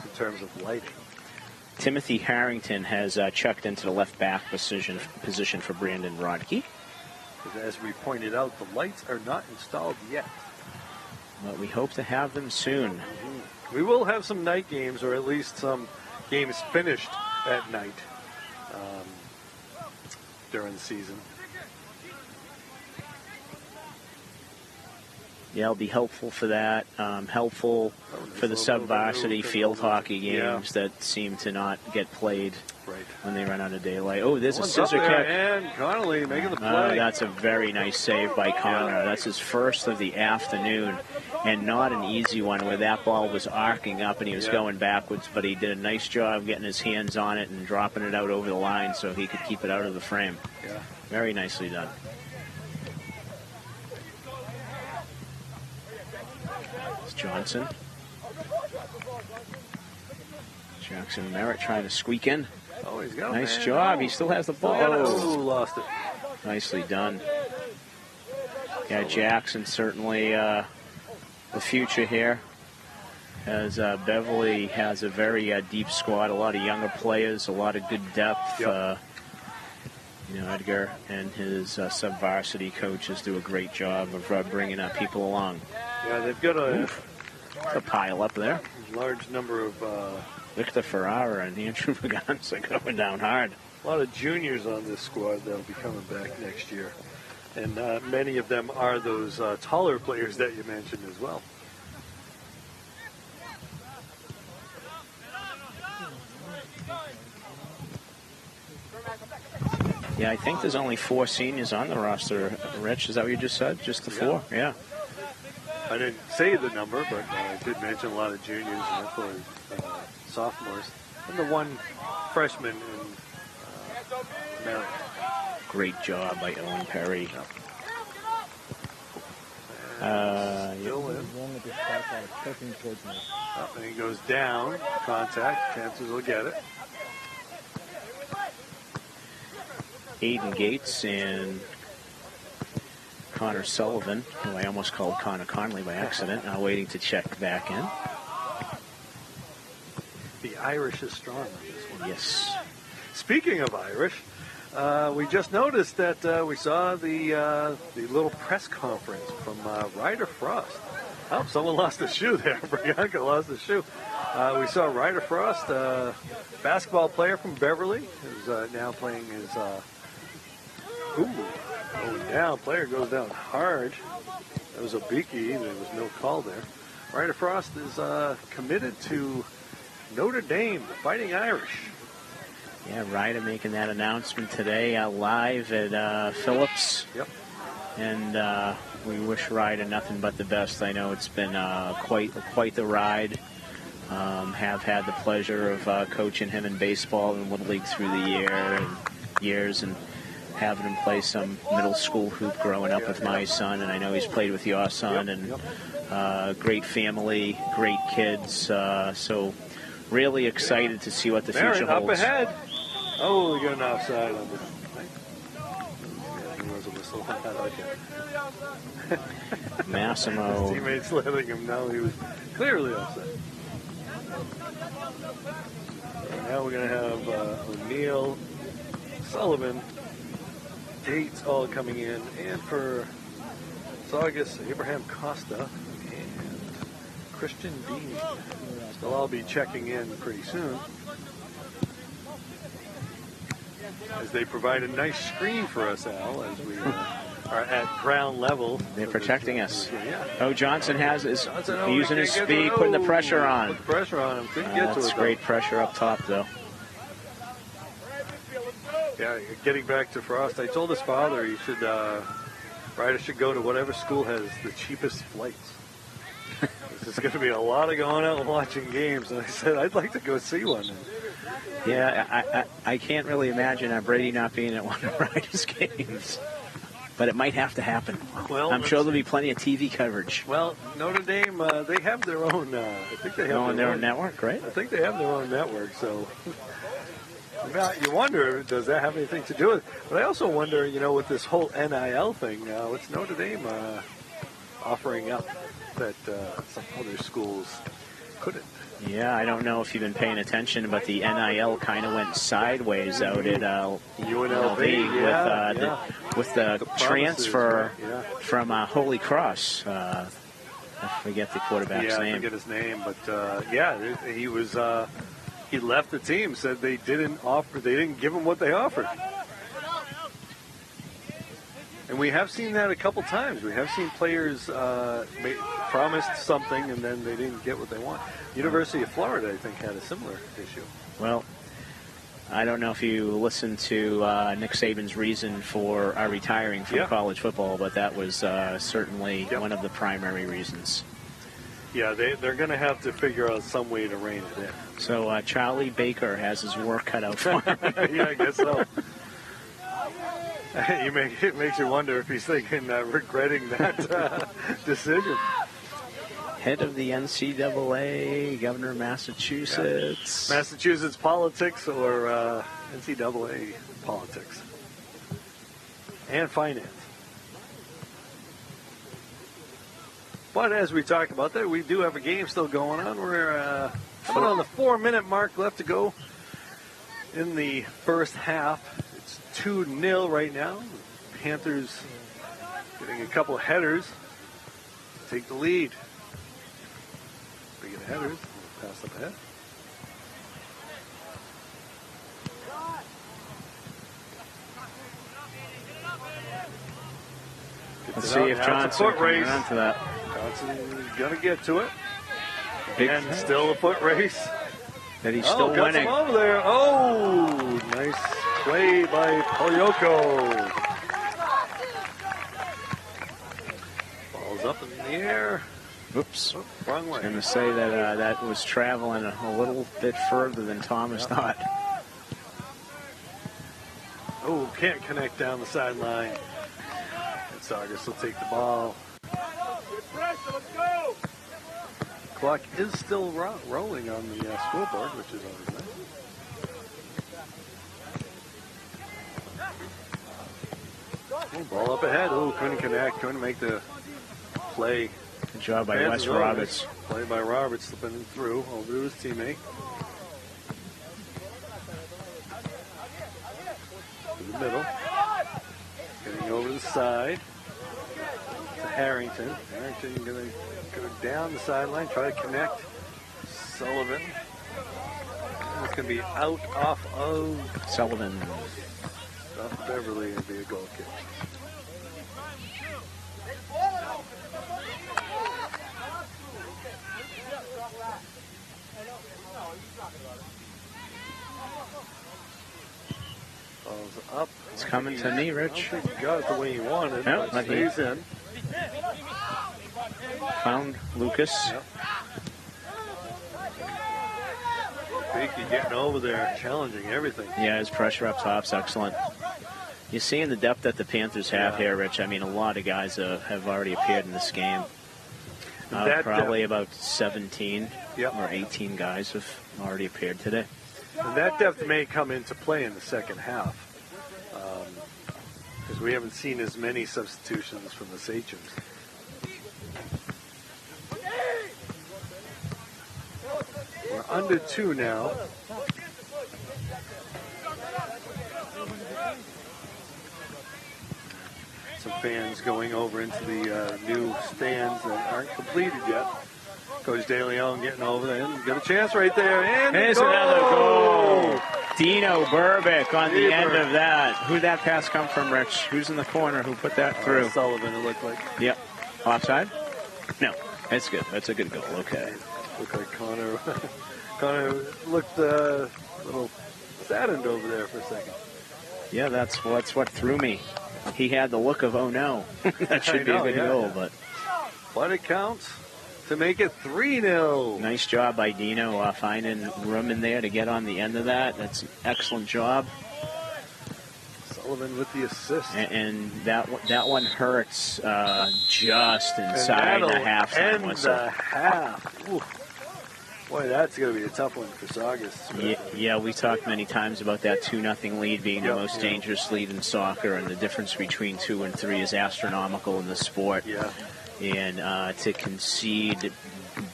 in terms of lighting. Timothy Harrington has checked into the left back position for Brandon Rodkey. As we pointed out, the lights are not installed yet. But we hope to have them soon. We will have some night games, or at least some games finished at night during the season. Yeah, it'll be helpful for that. Helpful for the sub-varsity field hockey games that seem to not get played when they run out of daylight. Oh, there's a scissor kick. And Connolly making the play. That's a very nice save by Connor. That's his first of the afternoon, and not an easy one where that ball was arcing up and he was going backwards, but he did a nice job getting his hands on it and dropping it out over the line so he could keep it out of the frame. Yeah. Very nicely done. It's Johnson. Jackson Merritt trying to squeak in. Oh, he's got nice job. He still has the ball. Oh, lost it. Nicely done. Yeah, Jackson certainly the future here, as Beverly has a very deep squad, a lot of younger players, a lot of good depth. Edgar and his sub-varsity coaches do a great job of bringing people along. Yeah, they've got a pile up there. Large number of Victor Ferrara and Andrew Vaganza going down hard. A lot of juniors on this squad that'll be coming back next year. And many of them are those taller players that you mentioned as well. Yeah, I think there's only 4 seniors on the roster. Rich, is that what you just said? Just the 4? Yeah. I didn't say the number, but I did mention a lot of juniors and sophomores. And the one freshman in Maryland. Great job by Owen Perry. Still in. And he goes down. Contact. Panthers will get it. Aiden Gates and Connor Sullivan, who I almost called Connor Conley by accident, now waiting to check back in. The Irish is strong on this one. Yes. Speaking of Irish, we just noticed that we saw the little press conference from Ryder Frost. Oh, someone lost a shoe there. Brianka lost a shoe. We saw Ryder Frost, basketball player from Beverly, who's now playing his... going down. Player goes down hard. That was a beaky. There was no call there. Ryder Frost is committed to Notre Dame, the Fighting Irish. Yeah, Ryder making that announcement today live at Phillips. Yep. And we wish Ryder nothing but the best. I know it's been quite the ride. Have had the pleasure of coaching him in baseball and Little League through the years and having him play some middle school hoop growing up with my son, and I know he's played with your son, and great family, great kids, so really excited to see what the future holds. Up ahead. Oh, we got an offside on this. He was a whistle. Massimo. His teammates letting him know he was clearly offside. And now we're going to have O'Neill, Sullivan, Gates all coming in, and for Saugus, Abraham Costa and Christian Dean. They'll all be checking in pretty soon as they provide a nice screen for us, Al, as we are at ground level. They're protecting us. Yeah. Oh, Johnson is using his speed, putting the pressure on. Put the pressure on him. Couldn't get to it. That's great pressure up top, though. Yeah, getting back to Frost, I told his father he should, Ryder should go to whatever school has the cheapest flights. There's going to be a lot of going out and watching games, and I said I'd like to go see one. Yeah, I can't really imagine Brady not being at one of Ryder's games, but it might have to happen. Well, I'm sure there'll be plenty of TV coverage. Well, Notre Dame, they have their own. I think they have their own network, right? I think they have their own network, so. You wonder, does that have anything to do with it? But I also wonder, with this whole NIL thing, what's Notre Dame offering up that some other schools couldn't? Yeah, I don't know if you've been paying attention, but the NIL kind of went sideways out at UNLV with the transfer from Holy Cross. I forget the quarterback's I name. forget his name, but he was. He left the team. Said they didn't give him what they offered. And we have seen that a couple times. We have seen players promised something and then they didn't get what they want. University of Florida, I think, had a similar issue. Well, I don't know if you listened to Nick Saban's reason for retiring from college football, but that was certainly one of the primary reasons. Yeah, they're going to have to figure out some way to rein it in. So Charlie Baker has his work cut out for him. Yeah, I guess so. It makes you wonder if he's thinking, regretting that decision. Head of the NCAA, Governor of Massachusetts. Yeah. Massachusetts politics or NCAA politics. And finance. But as we talked about that, we do have a game still going on. We're coming on the 4-minute mark left to go in the first half. It's 2-0 right now. Panthers getting a couple of headers to take the lead. Speaking of headers, we'll pass up ahead. Let's see if Johnson can run onto that. Johnson's going to get to it. Big and still a foot race. That he's still winning. Him over there. Oh, nice play by Polyoko. Ball's up in the air. Oops. Oh, wrong way. I was going to say that that was traveling a little bit further than Thomas thought. Oh, can't connect down the sideline. And Saugus will take the ball. Let's go. Clock is still rolling on the scoreboard, which is always nice. Oh, ball up ahead. Oh, couldn't connect. Couldn't make the play. Good job by Wes Roberts. Play by Roberts, slipping through over to his teammate. To the middle. Getting over to the side. To Harrington. Harrington going to go down the sideline, try to connect. Sullivan. It's going to be out off of Sullivan. Off of Beverly. It'll be a goal kick. Ball's up. It's coming to me, Rich. I don't think he got it the way he wanted. Yep, but stays in. Found Lucas. Yep. Beaky getting over there, challenging everything. Yeah, his pressure up top's excellent. You're seeing the depth that the Panthers have here, Rich. I mean, a lot of guys have already appeared in this game. Probably about 17 or 18 guys have already appeared today. And that depth may come into play in the second half. Because we haven't seen as many substitutions from the Sachems. We're under 2 now. Some fans going over into the new stands that aren't completed yet. Coach DeLeon getting over there. Got a chance right there. And there's another goal. Dino Burbick on the end of that. Who'd that pass come from, Rich? Who's in the corner who put that through? Sullivan, it looked like. Yep. Offside? No. That's good. That's a good goal. Okay. Looked like Connor. Connor looked a little saddened over there for a second. Yeah, that's what threw me. He had the look of, oh no. That should be a good goal, But it counts to make it 3-0. Nice job by Dino finding room in there to get on the end of that. That's an excellent job. Sullivan with the assist. And that one hurts just inside the half-time whistle. The half. Ooh. Boy, that's going to be a tough one for Saugus. Yeah, we talked many times about that 2-0 lead being the most dangerous lead in soccer, and the difference between 2 and 3 is astronomical in the sport. Yeah. And to concede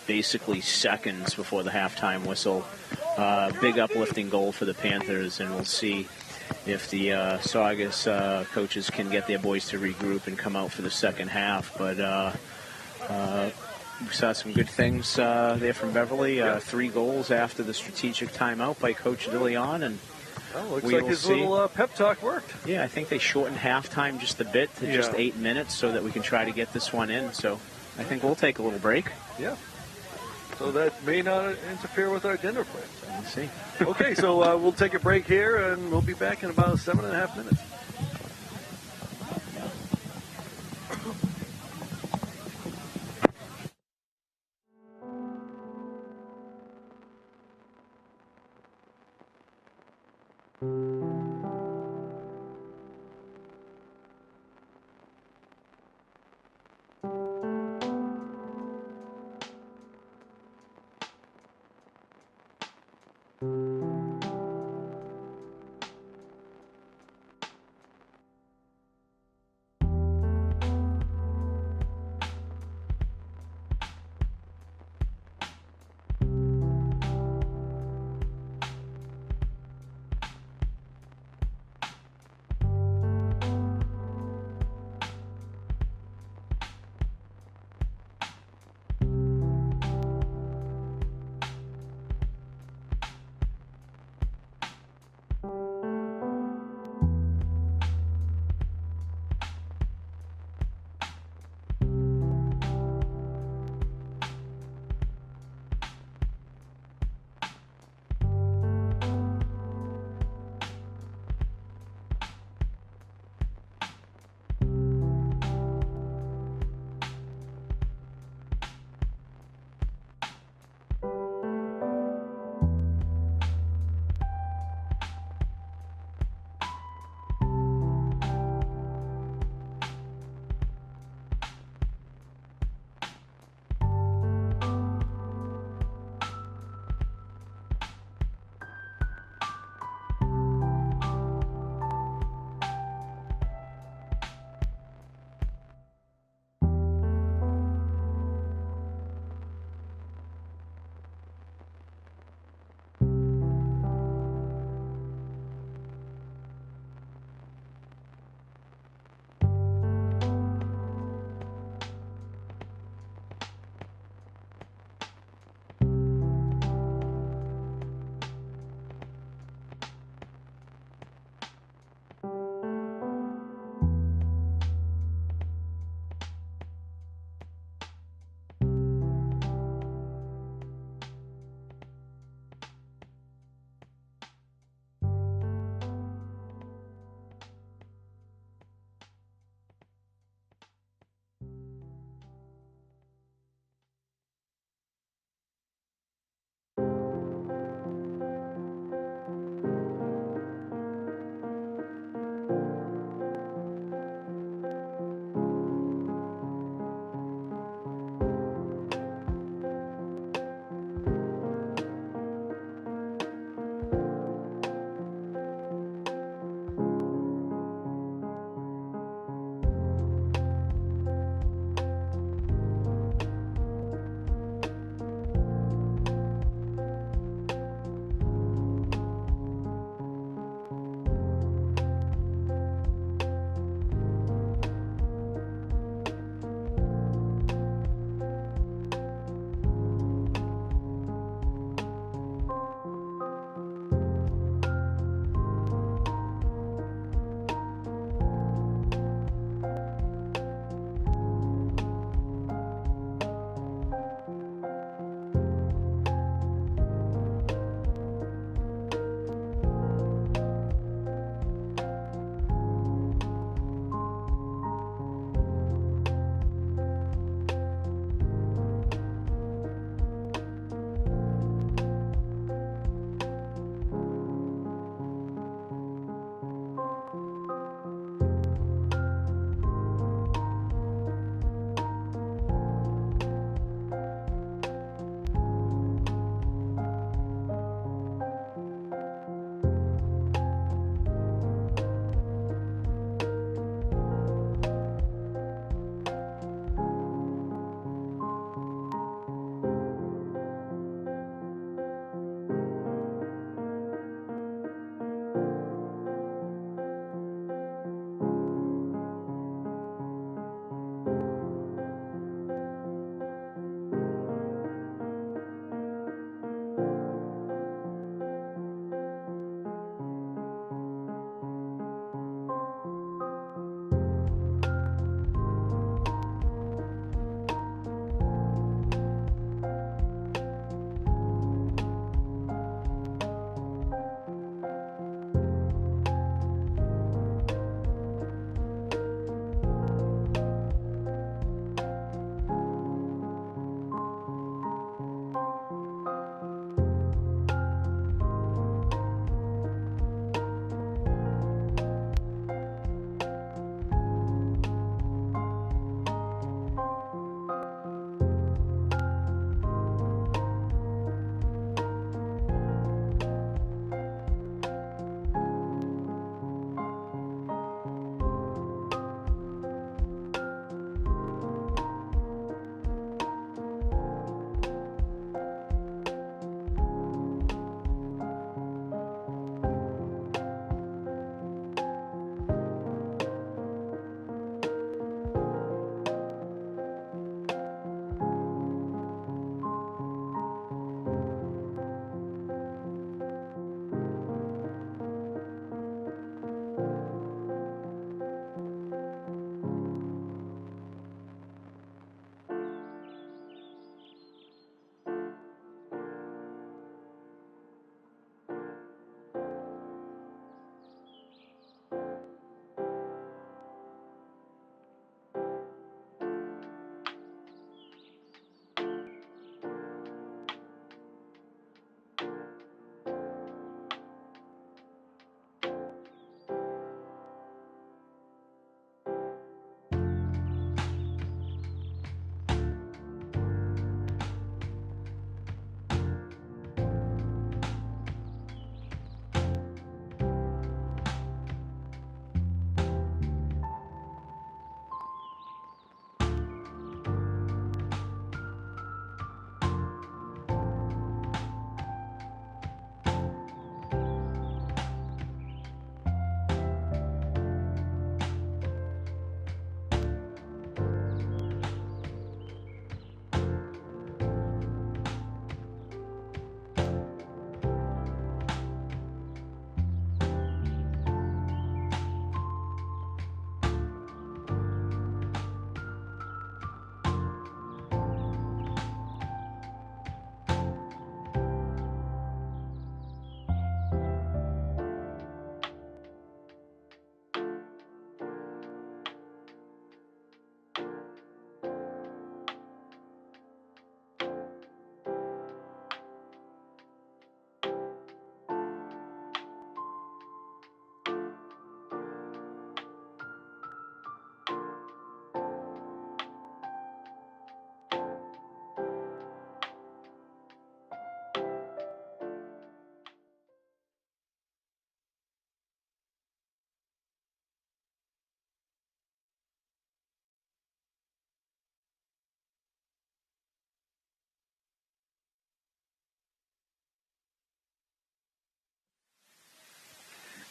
basically seconds before the halftime whistle, big uplifting goal for the Panthers, and we'll see if the Saugus coaches can get their boys to regroup and come out for the second half. But We saw some good things there from Beverly. 3 goals after the strategic timeout by Coach DeLeon, and looks we like will his see. little pep talk worked. Yeah, I think they shortened halftime just a bit to just 8 minutes so that we can try to get this one in. So I think we'll take a little break. Yeah. So that may not interfere with our dinner plans. We'll see. Okay, so we'll take a break here, and we'll be back in about 7.5 minutes.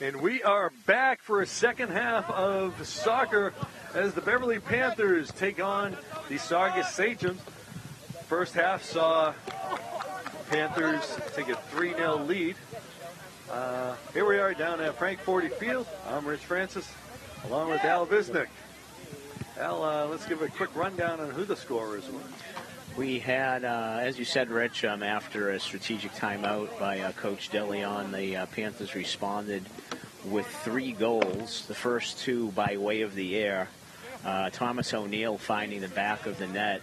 And we are back for a second half of soccer as the Beverly Panthers take on the Saugus Sachems. First half saw Panthers take a 3-0 lead. Here we are down at Frank Forty Field. I'm Rich Francis, along with Al Visnick. Al, let's give a quick rundown on who the scorers were. We had, as you said, Rich, after a strategic timeout by Coach DeLeon, the Panthers responded with 3 goals, the first 2 by way of the air. Thomas O'Neill finding the back of the net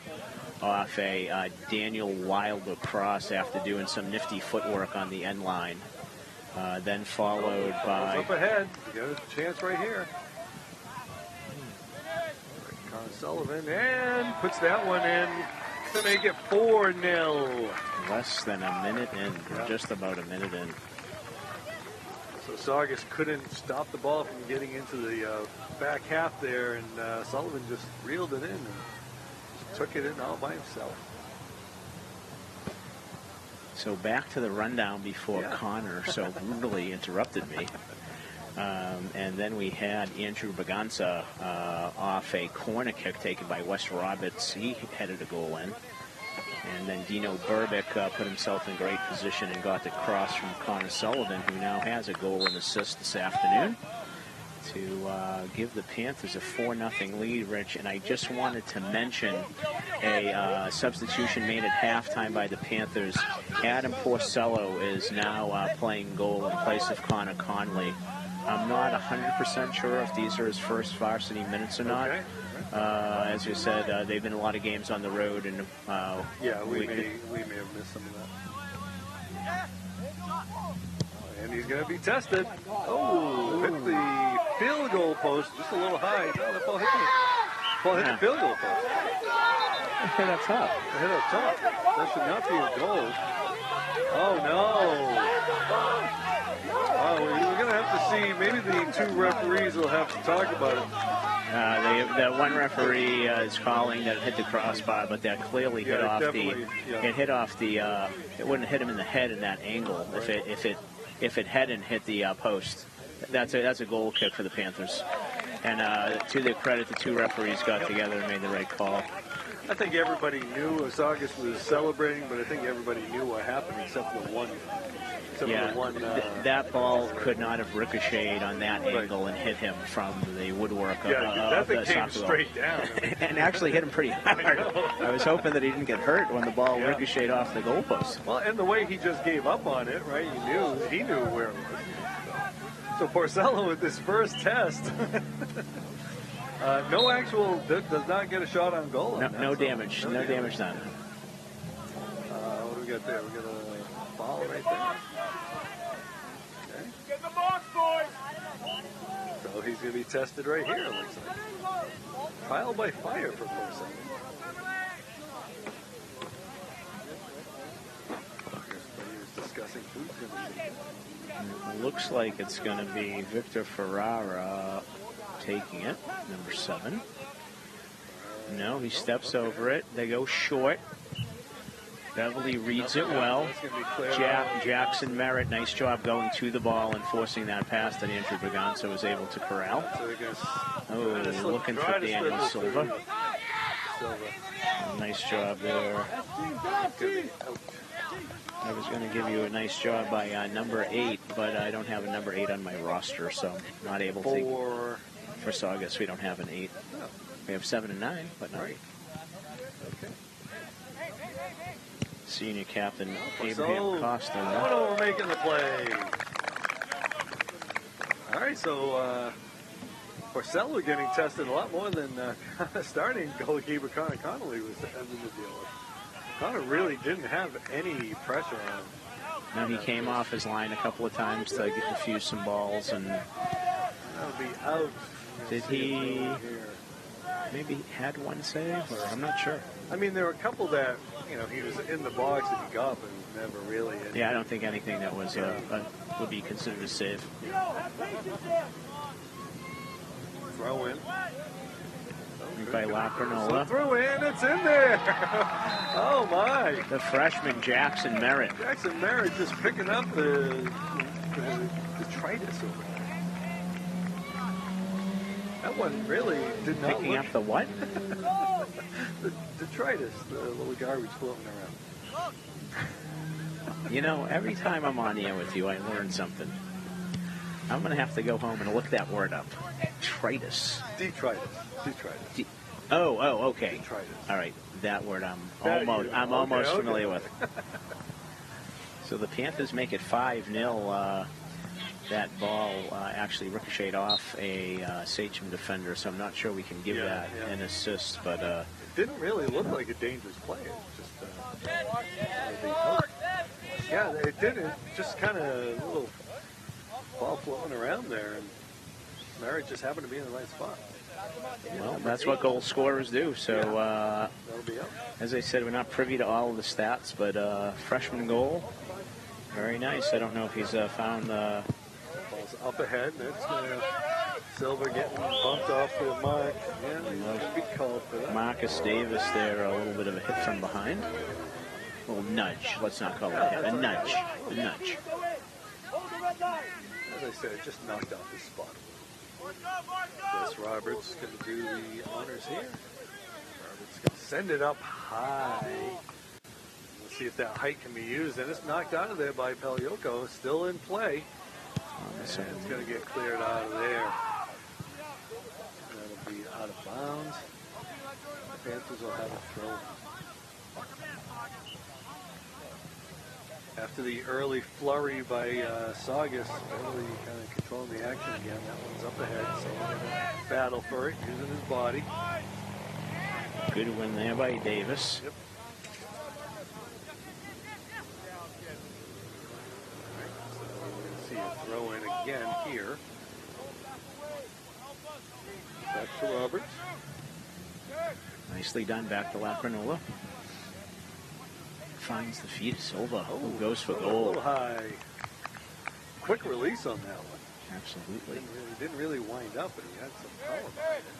off a Daniel Wilder cross after doing some nifty footwork on the end line. Then followed by... Up ahead. You got a chance right here. Connor Sullivan, and puts that one in to make it 4-0. Less than a minute in, just about a minute in. So Saugus couldn't stop the ball from getting into the back half there, and Sullivan just reeled it in and just took it in all by himself. So back to the rundown before Connor so brutally interrupted me. And then we had Andrew Baganza off a corner kick taken by Wes Roberts. He headed a goal in. And then Dino Burbick put himself in great position and got the cross from Connor Sullivan, who now has a goal and assist this afternoon, to give the Panthers a 4-0 lead, Rich. And I just wanted to mention a substitution made at halftime by the Panthers. Adam Porcello is now playing goal in place of Connor Conley. I'm not 100% sure if these are his first varsity minutes or not. Okay. As you said, they've been a lot of games on the road, and we may have missed some of that. And he's going to be tested. Oh, hit the field goal post just a little high. Oh, the ball hit the field goal post. Hit up top. Hit up top. That should not be a goal. Oh, no. Oh, we're going to have to see. Maybe the 2 referees will have to talk about it. The one referee is calling that it hit the crossbar, but that clearly hit off the. It hit off the. It wouldn't hit him in the head in that angle. Right. If it hadn't hit the post, that's a goal kick for the Panthers. And to their credit, the 2 referees got together and made the right call. I think everybody knew Saugus was celebrating, but I think everybody knew what happened except for the one. That ball could not have ricocheted on that angle and hit him from the woodwork that of thing the came soccer straight down. And actually hit him pretty hard. I was hoping that he didn't get hurt when the ball ricocheted off the goalpost. Well, and the way he just gave up on it, right? He knew where it was. So Porcello with this first test, does not get a shot on goal. No damage. No damage done. What do we got there? We got a foul right there. Get in the box, boys! So he's going to be tested right here, it looks like. Trial by fire for Porcello. He was discussing who's going to be. It looks like it's going to be Victor Ferrara taking it, number 7. No, he steps over it. They go short. Beverly reads it well. Jackson Merritt, nice job going to the ball and forcing that pass that Andrew Baganza was able to corral. Looking for Daniel Silva. Nice job there. I was going to give you a nice job by number 8, but I don't have a number 8 on my roster, so I'm not able to. For Saugus, we don't have an 8. We have 7 and 9, but not 8. Okay. Senior captain Abraham Costa. We're making the play. All right, so Porcello getting tested a lot more than starting goalkeeper Connor Connolly was having to deal with. Connor really didn't have any pressure on him. No, he came off his line a couple of times to defuse some balls, and that'll be out. Did he maybe had one save, or I'm not sure. I mean, there were a couple that he was in the box and he got, but never really. Yeah, I don't think anything that was would be considered a save. Throw in. By Lacrinola. Throw in, it's in there. Oh my! The freshman Jackson Merritt. Jackson Merritt just picking up the detritus over there. That one really did not Picking look... up the what? the detritus, the little garbage floating around. You know, every time I'm on the air with you, I learn something. I'm going to have to go home and look that word up. Detritus. Detritus. Okay. Detritus. All right, that word I'm Okay, almost familiar with. So the Panthers make it 5-0. That ball actually ricocheted off a Sachem defender, so I'm not sure we can give that an assist. But it didn't really look like a dangerous play. It just it didn't. Just kind of a little ball floating around there, and Merritt just happened to be in the right spot. Well, that's what goal scorers do. So, that'll be up. As I said, we're not privy to all of the stats, but freshman goal, very nice. I don't know if he's found the... Ball's up ahead. That's Silva getting bumped off the mark. Yeah, he's going to be called for that. Marcus Davis there, a little bit of a hit from behind. A little nudge. Let's not call it a hit. A nudge. A nudge. As I said, just knocked off his spot. Wes Roberts going to do the honors here. Roberts going to send it up high. We'll see if that height can be used. And it's knocked out of there by Pelyoko. Still in play. And it's going to get cleared out of there. That'll be out of bounds. The Panthers will have a throw. After the early flurry by Saugus, Beverly kind of controlling the action again. That one's up ahead, so we're going to battle for it, using his body. Good win there by Davis. Yep. So we're going to see a throw in again here. Back to Roberts. Nicely done, back to Lacrinola. Finds the feet of Silva, who goes for A goal. little high. Quick release on that one. Absolutely. Didn't really wind up, but he had some power behind it.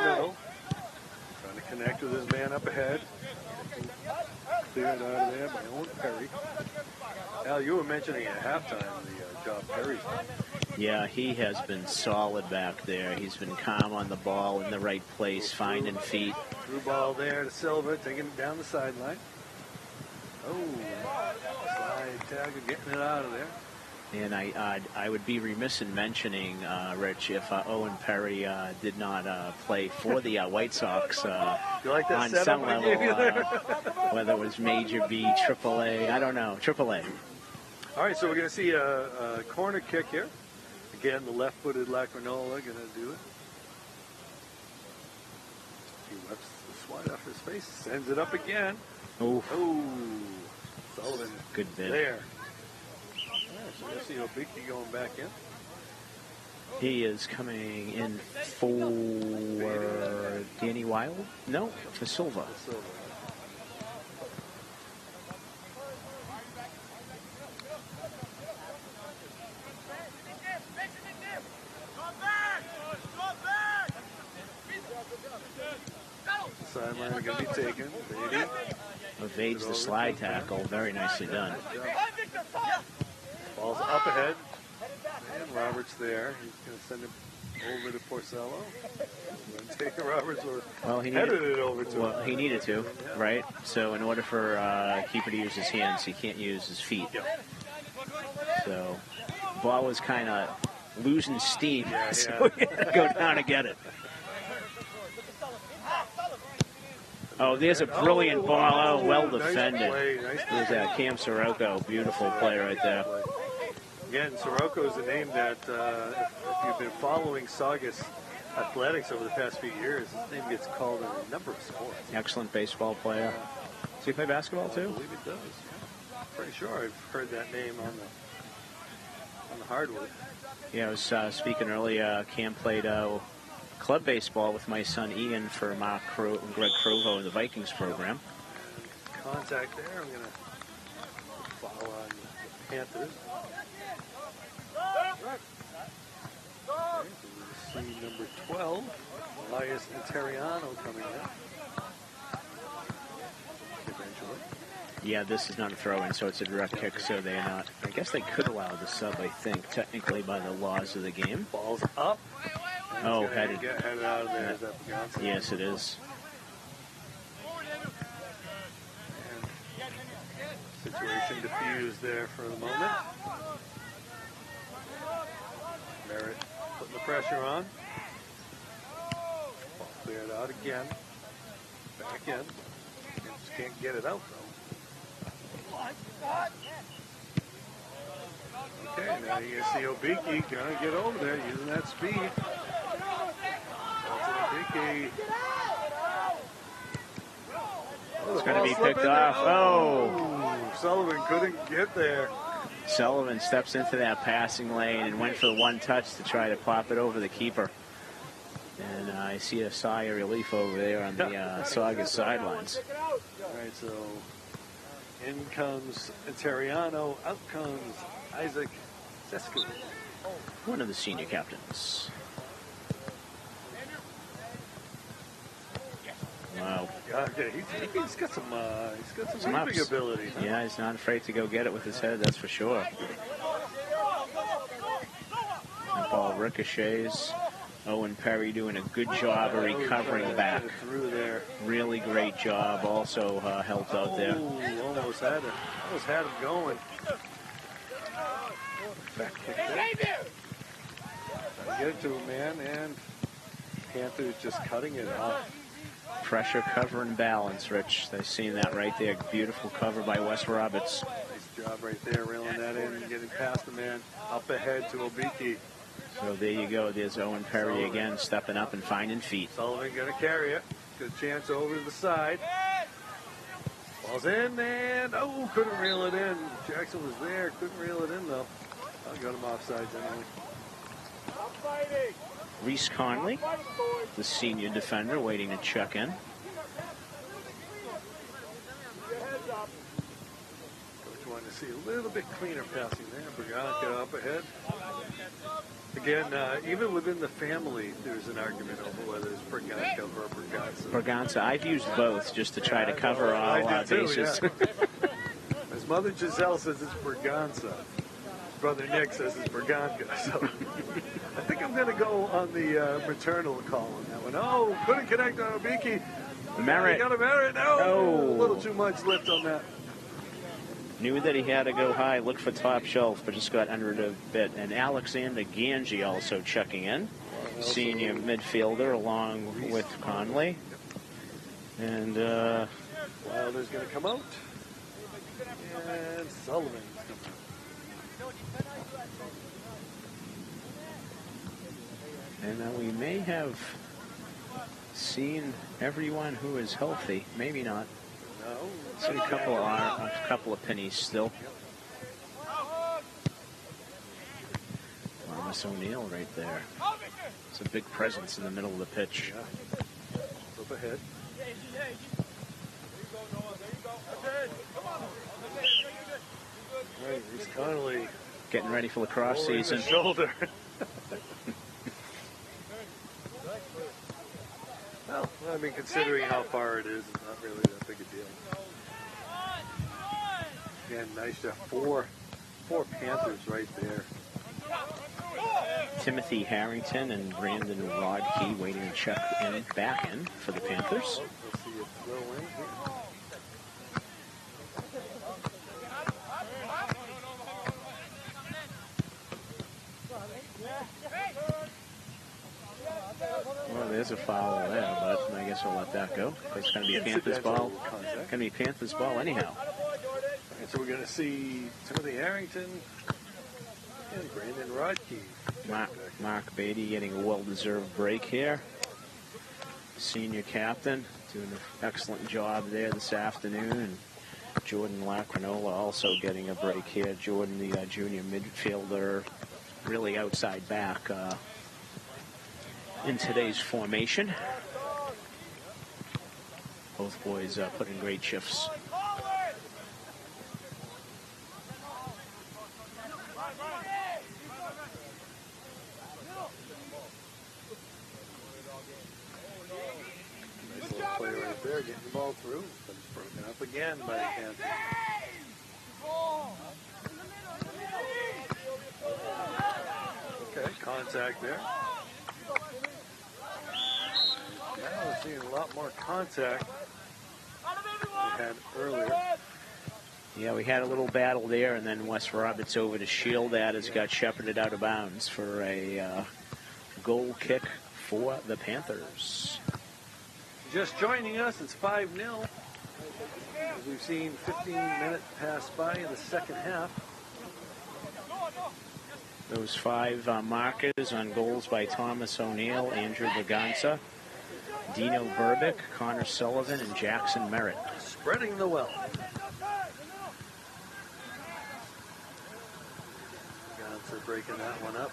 Middle. Trying to connect with his man up ahead. Cleared out of there by Owen Perry. Al, you were mentioning at halftime the job Perry's done. Yeah, he has been solid back there. He's been calm on the ball in the right place, finding feet. Through ball there to Silva, taking it down the sideline. Oh, slide tagger, getting it out of there. And I would be remiss in mentioning, Rich, if Owen Perry did not play for the White Sox You like that on setup some I level, gave you there? whether it was Major B, Triple A, I don't know, Triple A. All right, so we're going to see a corner kick here. Again, the left-footed Lacrinola going to do it. He whips the swat off his face, sends it up again. Oh, Sullivan good bit. there. Yeah, so we'll see Obiki going back in. He is coming in for Danny Wild? No, for Silva. Silva. Sideline going to be taken. Beatty. Evades the slide tackle. Very nicely done. Ball's up ahead. And Roberts there. He's going to send it over to Porcello. Then take Roberts headed it over to him. He needed to, right? So in order for keeper to use his hands, he can't use his feet. Yep. So ball was kind of losing steam. Yeah. So he had to go down to get it. Oh, there's a brilliant ball. Oh, well defended. Nice There's that Cam Sirocco. Beautiful play right there. Again, Sirocco is a name that, if you've been following Saugus athletics over the past few years, his name gets called in a number of sports. Excellent baseball player. Does he play basketball I too? believe it does. Pretty sure I've heard that name on the hardwood. Yeah, I was speaking earlier. Cam played club baseball with my son Ian for Greg Crovo in the Vikings program. Contact there. I'm going to follow on the Panthers. Okay, so see number 12, Elias Interiano coming in. Eventually. Yeah, this is not a throw-in, so it's a direct kick, so they're not. I guess they could allow the sub, I think, technically by the laws of the game. Ball's up. Oh, headed. Get headed out of there. Is that Beyonce? Yes, it is. And situation diffused there for the moment. Merritt putting the pressure on. Ball cleared out again. Back in. Just can't get it out, though. Okay, now you see Obiki gonna get over there using that speed. Obiki. It's going to be picked off. Oh! Sullivan couldn't get there. Sullivan steps into that passing lane and went for the one touch to try to pop it over the keeper. And I see a sigh of relief over there on the Saugus sidelines. All right, so in comes Interiano, out comes Isaac Sescu. One of the senior captains. Wow. Yeah, he's got some leaping ability. Huh? Yeah, he's not afraid to go get it with his head, that's for sure. The ball ricochets. Owen Perry doing a good job of recovering back. Through there. Really great job. Also helped out there. Almost had him going. Back kick there. Get it to him, man, and Panthers just cutting it off. Pressure, cover, and balance, Rich. They've seen that right there. Beautiful cover by Wes Roberts. Nice job right there, reeling that in and getting past the man. Up ahead to Obiki. So there you go. There's Owen Perry Sullivan again, stepping up and finding feet. Sullivan going to carry it. Good chance over to the side. Ball's in, and couldn't reel it in. Jackson was there, couldn't reel it in though. I got him offsides anyway. Reese Conley, the senior defender, waiting to check in. Coach wanted to see a little bit cleaner passing there. Braganca up ahead. Again, even within the family, there's an argument over whether it's Braganca or Braganza. Braganza, I've used both just to try to cover all bases. Yeah. His mother Giselle says it's Braganza. His brother Nick says it's Braganca. So I think I'm going to go on the maternal call on that one. Oh, couldn't connect on Obiki. Merritt. Got a Merritt. No. A little too much lift on that. Knew that he had to go high, look for top shelf, but just got under it a bit. And Alexander Ganji also checking in, senior midfielder, along with Conley. And Wilder's going to come out. And Sullivan's coming out. And we may have seen everyone who is healthy. Maybe not. No. See a couple of pennies still. Thomas O'Neill right there. It's a big presence in the middle of the pitch. Yeah. Up ahead. Right, he's Connolly getting ready for lacrosse season. Shoulder. Well, I mean, considering how far it is, it's not really that big a deal. Again, nice to have four Panthers right there. Timothy Harrington and Brandon Rodkey waiting to check back in for the Panthers. We'll see it throw in here. Well, there's a foul there, but I guess we'll let that go. It's going to be a Panthers ball. It's going to be a Panthers ball anyhow. And so we're going to see Timothy Harrington and Brandon Rodkey. Mark Beatty getting a well-deserved break here. Senior captain doing an excellent job there this afternoon. And Jordan Lacrinola also getting a break here. Jordan, the junior midfielder, really outside back in today's formation. Both boys put in great shifts. there, getting the ball through, but it's broken up again by the Panthers. Okay, contact there. Now we're seeing a lot more contact than we had earlier. Yeah, we had a little battle there, and then Wes Roberts over to shield that as got shepherded out of bounds for a goal kick for the Panthers. Just joining us, it's 5-0. We've seen 15 minutes pass by in the second half. Those 5 markers on goals by Thomas O'Neill, Andrew Braganza, Dino Burbick, Connor Sullivan, and Jackson Merritt. Spreading the wealth. Braganza breaking that one up.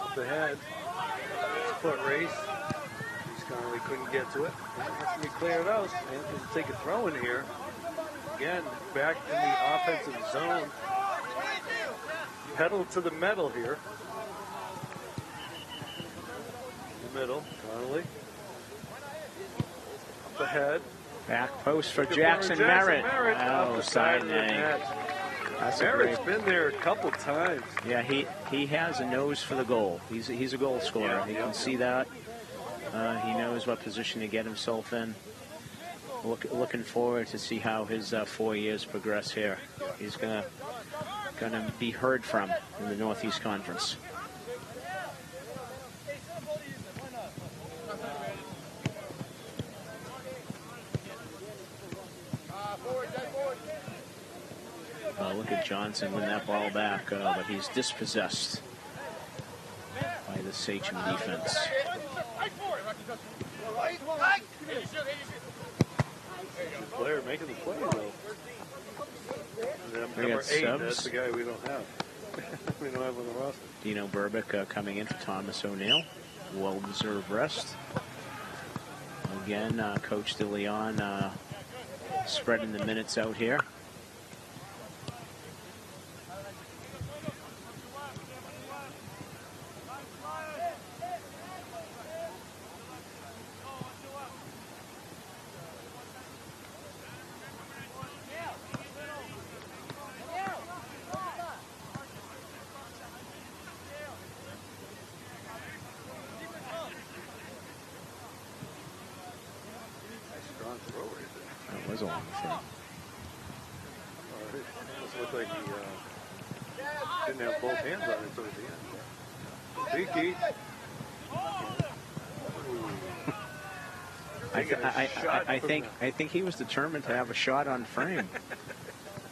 Up ahead. Foot race. East Connolly couldn't get to it. That has to be cleared out. Panthers will take a throw in here. Again, back in the offensive zone. Pedal to the metal here. In the middle, Connolly. Up ahead. Back post for Jackson Merritt. Oh, side net. Merritt's been there a couple times. Yeah, he has a nose for the goal. He's a goal scorer. You can see that. He knows what position to get himself in. Looking forward to see how his 4 years progress here. He's gonna be heard from in the Northeast Conference. Look at Johnson win that ball back, but he's dispossessed by the Sachem defense. Player making the play, though. Number 8, subs. that's the guy we don't have. We don't have on the roster. Dino Burbick coming in for Thomas O'Neill. Well-deserved rest. Again, Coach DeLeon spreading the minutes out here. I think he was determined to have a shot on frame.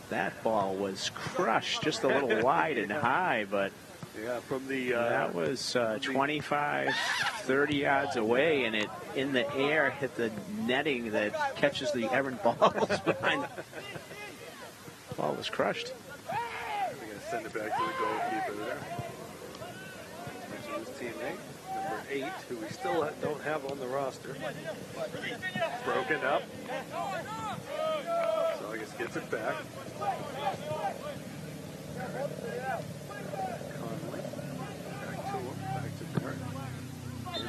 That ball was crushed just a little wide and high, but yeah, from the that was 25, 30 yards away, and it in the air hit the netting that catches the errant balls behind. The ball was crushed. We're going to send it back to the goalkeeper there. Mention his teammate. Number 8, who we still don't have on the roster. Broken up. Saugus gets it back. Connolly. Back to him. Back to Barrett.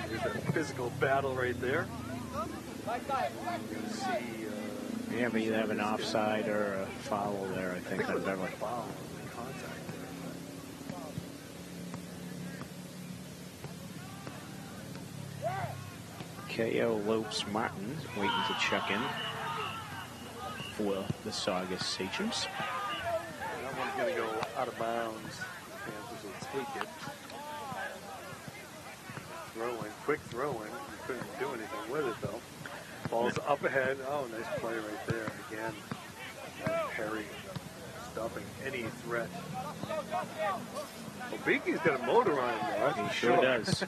There's that physical battle right there. We're going to see... yeah, but you have an offside or a foul there, I think on Beverly. Foul. Contact there. K.O. Lopes Martin waiting to check in for the Saugus Sachems. That one's going to go out of bounds. Panthers will take it. Throwing, quick throwing. You couldn't do anything with it though. Ball's up ahead. Oh, nice play right there. Again, Perry stopping any threat. Well, Beaky's got a motor on him though. He sure does.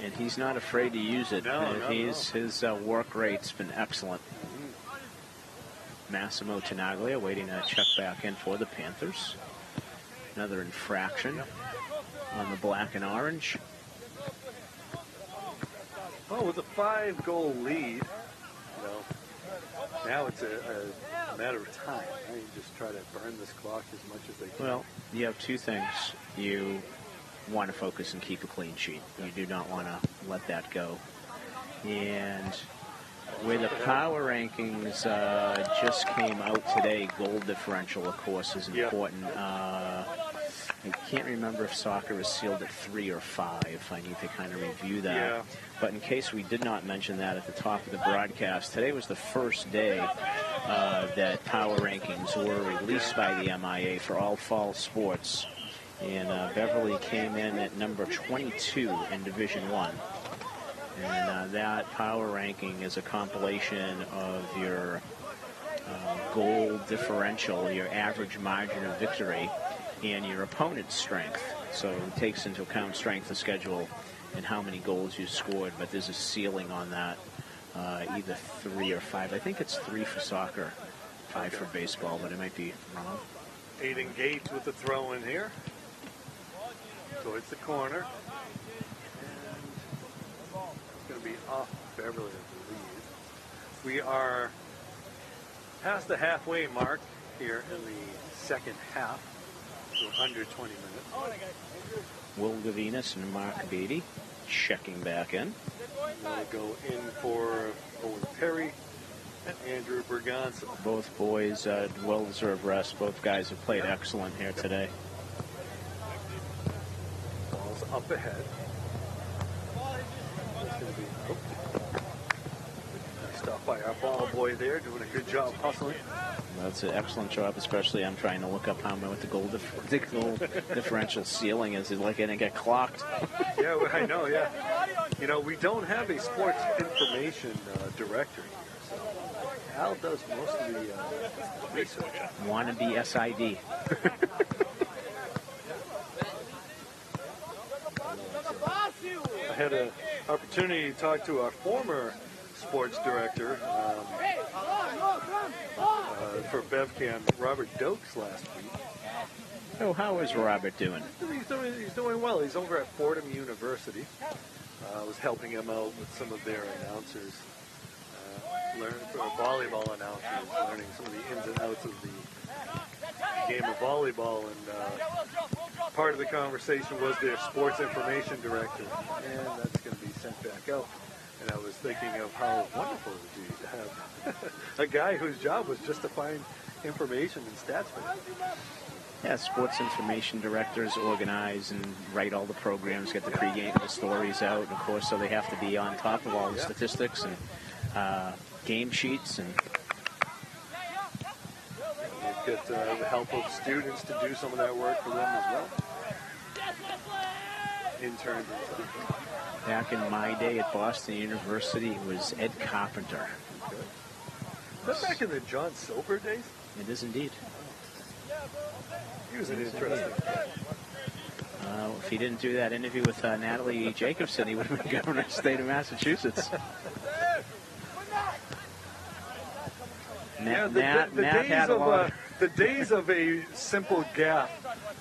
And he's not afraid to use it. His work rate's been excellent. Massimo Tenaglia waiting to check back in for the Panthers. Another infraction on the black and orange. Oh, with a 5-goal lead, now it's a matter of time. I mean, just try to burn this clock as much as they can. Well, you have two things. You want to focus and keep a clean sheet. You do not want to let that go. And where the power rankings just came out today, goal differential, of course, is important. I can't remember if soccer is sealed at 3 or 5. I need to kind of review that. Yeah. But in case we did not mention that at the top of the broadcast, today was the first day that power rankings were released by the MIA for all fall sports. And Beverly came in at number 22 in Division 1. And that power ranking is a compilation of your goal differential, your average margin of victory, and your opponent's strength. So it takes into account strength of schedule and how many goals you scored, but there's a ceiling on that, either 3 or 5. I think it's 3 for soccer, 5 for baseball, but I might be wrong. Aiden Gates with the throw in here. Towards the corner. And it's going to be off Beverly, I believe. We are past the halfway mark here in the second half. So under 20 minutes. Will Gavinas and Mark Beatty checking back in. They'll go in for Owen Perry and Andrew Berganza. Both boys well-deserved rest. Both guys have played excellent here today. Ball's up ahead. It's going to be nice stop by our ball boy there, doing a good job hustling. That's an excellent job, especially I'm trying to look up how what the goal differential ceiling is. It's like it didn't get clocked. Yeah, well, I know, yeah. You know, we don't have a sports information directory. So Al does most of the research. Wannabe SID. I had an opportunity to talk to our former sports director for BevCam, Robert Dokes, last week. Oh, how is Robert doing? He's doing well. He's over at Fordham University. I was helping him out with some of their announcers, learning for volleyball announcers, learning some of the ins and outs of the game of volleyball. And part of the conversation was their sports information director, and that's going to be sent back out. And I was thinking of how wonderful it would be to have a guy whose job was just to find information and stats for him. Yeah, sports information directors organize and write all the programs, get the pregame, the stories out, and of course, so they have to be on top of all the statistics and game sheets. And get the help of students to do some of that work for them as well. Interns and stuff. Back in my day at Boston University, it was Ed Carpenter. Is that back in the John Silver days? It is indeed. He was an interesting guy. If he didn't do that interview with Natalie Jacobson, he would have been governor of the state of Massachusetts. The days of a simple gaffe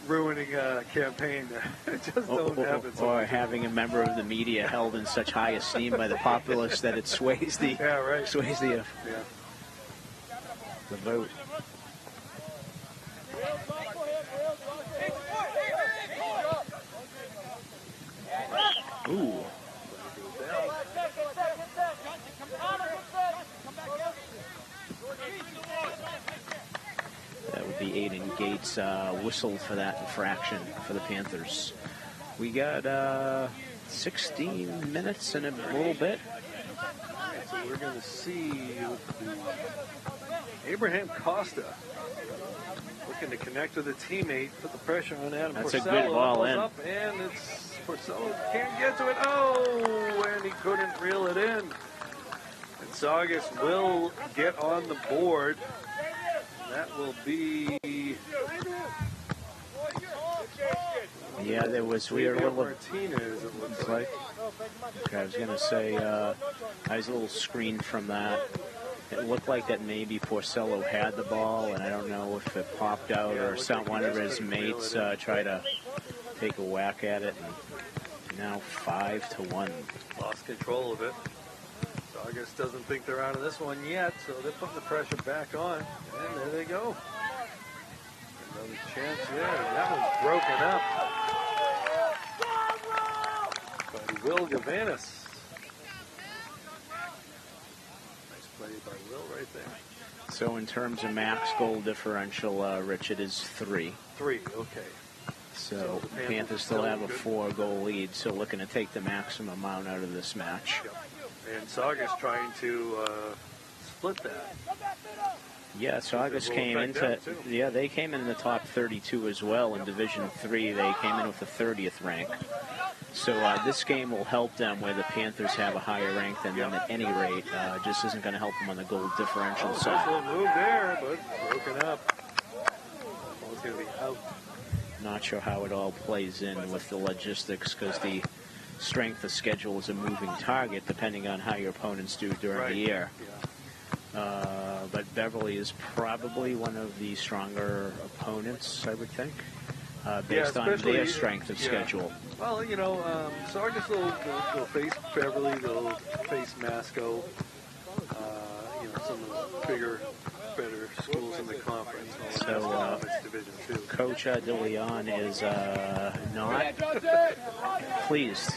ruining a campaign just don't happen. Or having a member of the media held in such high esteem by the populace that it sways the the vote. Ooh. That would be Aiden Gates whistled for that infraction for the Panthers. We got 16 minutes and a little bit. So we're going to see Abraham Costa looking to connect with a teammate, put the pressure on Adam Porcello. That's a good ball in. Up, and it's Porcello can't get to it. Oh, and he couldn't reel it in. And Saugus will get on the board. That will be... Yeah, there was weird little... Martinez, it looks like. Okay, I was going to say, I was a little screened from that. It looked like that maybe Porcello had the ball, and I don't know if it popped out or one of his mates tried to take a whack at it. And now 5-1. Lost control of it. Saugus doesn't think they're out of this one yet, so they're putting the pressure back on. And there they go. Another chance there. That one's broken up. Will Gavanis. Nice play by Will right there. So in terms of max goal differential, Rich, it is 3. 3, okay. So the Panthers still have a 4-goal lead, so looking to take the maximum amount out of this match. Yep. And Saugus trying to split that. Yeah, Saugus came into, they came in the top 32 as well in Division 3. They came in with the 30th rank. So this game will help them where the Panthers have a higher rank than them at any rate. Just isn't going to help them on the goal differential side. Nice little move there, but broken up. Ball's going to be out. Not sure how it all plays in with the logistics because the strength of schedule is a moving target depending on how your opponents do during the year. But Beverly is probably one of the stronger opponents, I would think, based on their strength of schedule. Well, Saugus will face Beverly, they'll face Masco, some of the bigger, better schools in the conference. So, Division 2. Coach DeLeon is not pleased.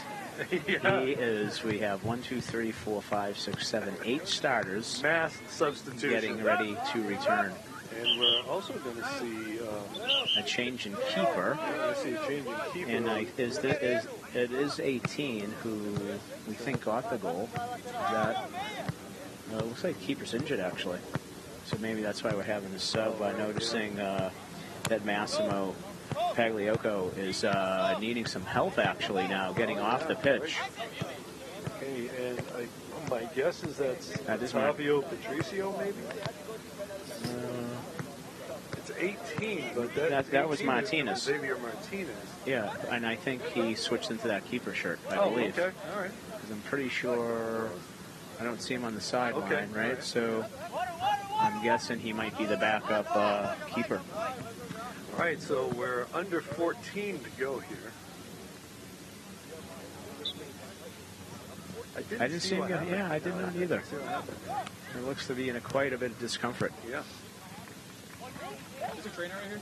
Yeah. He is. We have 1, 2, 3, 4, 5, 6, 7, 8 starters. Mass substitution. Getting ready to return. And we're also going to see a change in keeper. And it is 18 who we think got the goal. That it looks like keeper's injured actually. So maybe that's why we're having a sub. Noticing that Massimo Pagliocco is needing some help actually now, getting off the pitch. Okay, and my guess is that's Fabio Patricio maybe? It's 18, but that was Martinez. Xavier Martinez. Yeah, and I think he switched into that keeper shirt, I believe. Okay, all right. Because I'm pretty sure I don't see him on the sideline, right? Right. So I'm guessing he might be the backup keeper. All right, so we're under 14 to go here. I didn't see him. I did not either. It looks to be in quite a bit of discomfort. Yeah. Is there a trainer right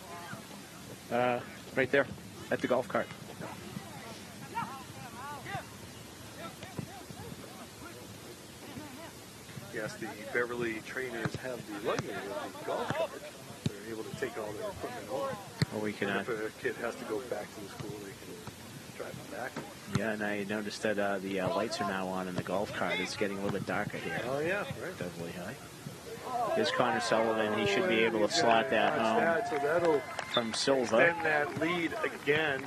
here? Right there, at the golf cart. Yes, the Beverly trainers have the luxury of the golf cart. They're able to take all their equipment home. Well, we cannot. If a kid has to go back to the school, they can drive them back. Yeah, and I noticed that the lights are now on in the golf cart. It's getting a little bit darker here. Oh, yeah, right. Beverly High. Here's Connor Sullivan. He should be able to slot that home so that'll from Silva. extend that lead again.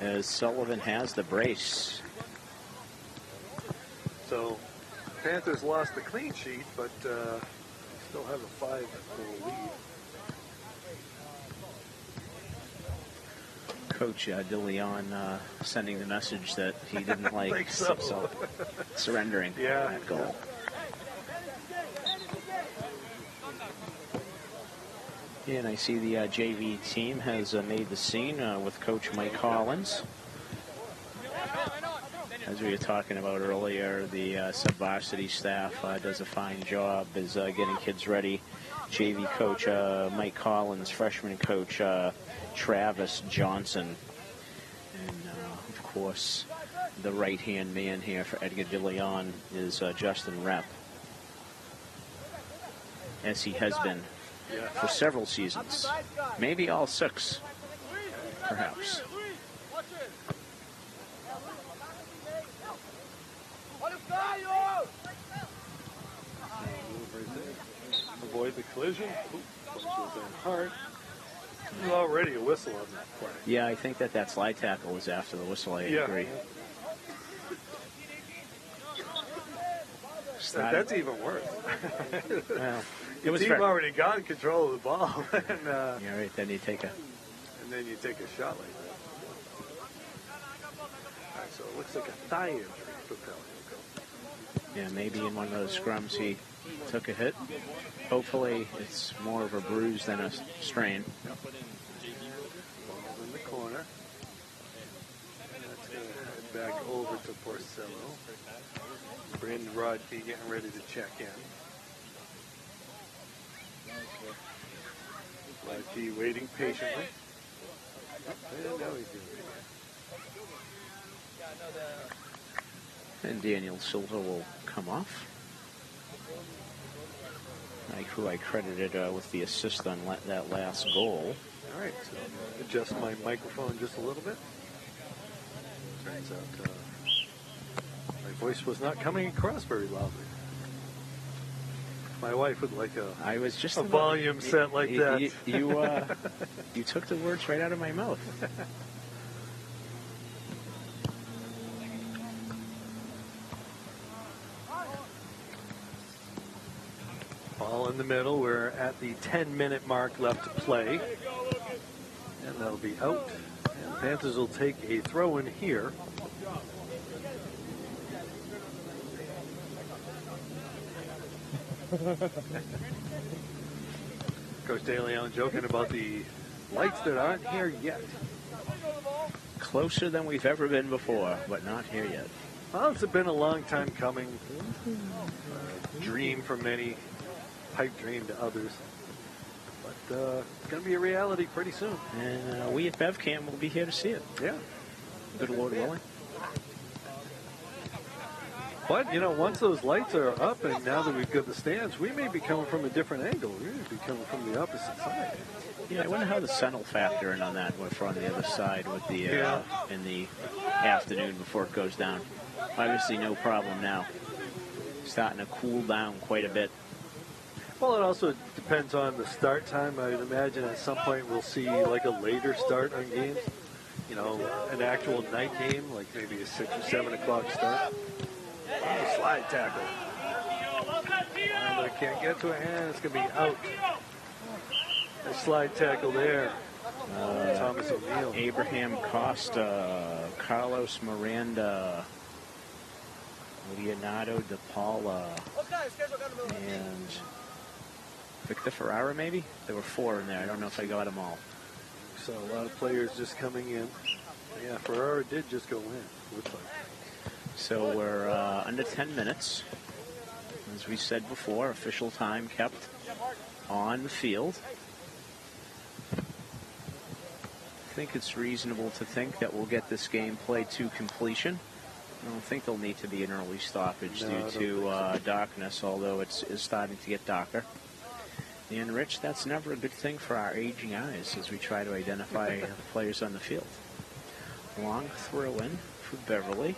As Sullivan has the brace. So Panthers lost the clean sheet, but still have a 5-goal lead. Coach DeLeon sending the message that he didn't like so. surrendering that goal. And I see the JV team has made the scene with Coach Mike Collins. As we were talking about earlier, the sub-varsity staff does a fine job is getting kids ready. JV coach Mike Collins, freshman coach Travis Johnson, and of course the right-hand man here for Edgar DeLeon is Justin Repp, as he has been for several seasons, maybe all 6, perhaps. Avoid the collision. Punches in hard. There's already a whistle on that play. Yeah, I think that slide tackle was after the whistle. I agree. That's even worse. Well, the team already got control of the ball, and yeah, right. Then you take a shot like that. All right, so it looks like a thigh injury for Pagliocco. Yeah, maybe in one of those scrums he took a hit. Hopefully it's more of a bruise than a strain. Ball's in the corner. And that's going to head back over to Porcello. Brandon Rodkey getting ready to check in. Rodkey waiting patiently. And now he's doing it. And Daniel Silva will come off. Who I credited with the assist on that last goal. All right, so I'm going to adjust my microphone just a little bit. Turns out my voice was not coming across very loudly. My wife would like a volume set like that. You took the words right out of my mouth. Ball in the middle. We're at the 10-minute mark left to play. And that'll be out. And the Panthers will take a throw in here. Coach DeLeon joking about the lights that aren't here yet. Closer than we've ever been before, but not here yet. Well, it's been a long time coming. Dream for many. Pipe dream to others, but it's going to be a reality pretty soon. And we at BevCam will be here to see it. Yeah. Good Lord willing. But, you know, once those lights are up and now that we've got the stands, we may be coming from a different angle. We may be coming from the opposite side. Yeah, I wonder how the sun will factor in on that if we're on the other side with the in the afternoon before it goes down. Obviously no problem now. Starting to cool down quite a bit. Well, it also depends on the start time. I'd imagine at some point we'll see like a later start on games. You know, an actual night game, like maybe a 6 or 7 o'clock start. Oh, slide tackle. And I can't get to it, and it's going to be out. A slide tackle there. Thomas O'Neill. Abraham Costa, Carlos Miranda, Leonardo De Paula, and Victor Ferrara, maybe? There were 4 in there. I don't know if I got them all. So a lot of players just coming in. Yeah, Ferrara did just go in, looks like. So we're under 10 minutes. As we said before, official time kept on the field. I think it's reasonable to think that we'll get this game played to completion. I don't think there'll need to be an early stoppage due to darkness, although it is starting to get darker. And, Rich, that's never a good thing for our aging eyes as we try to identify players on the field. Long throw in for Beverly.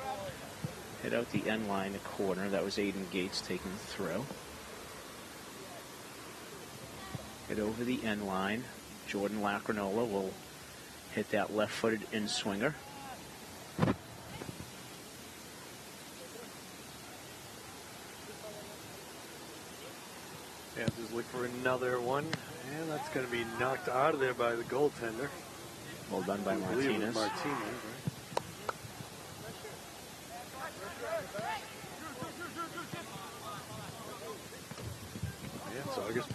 Hit out the end line, the corner. That was Aiden Gates taking the throw. Hit over the end line. Jordan Lacrinola will hit that left-footed in-swinger. Panthers look for another one, and that's going to be knocked out of there by the goaltender. Well done by Martinez. Right? Yeah, Saugus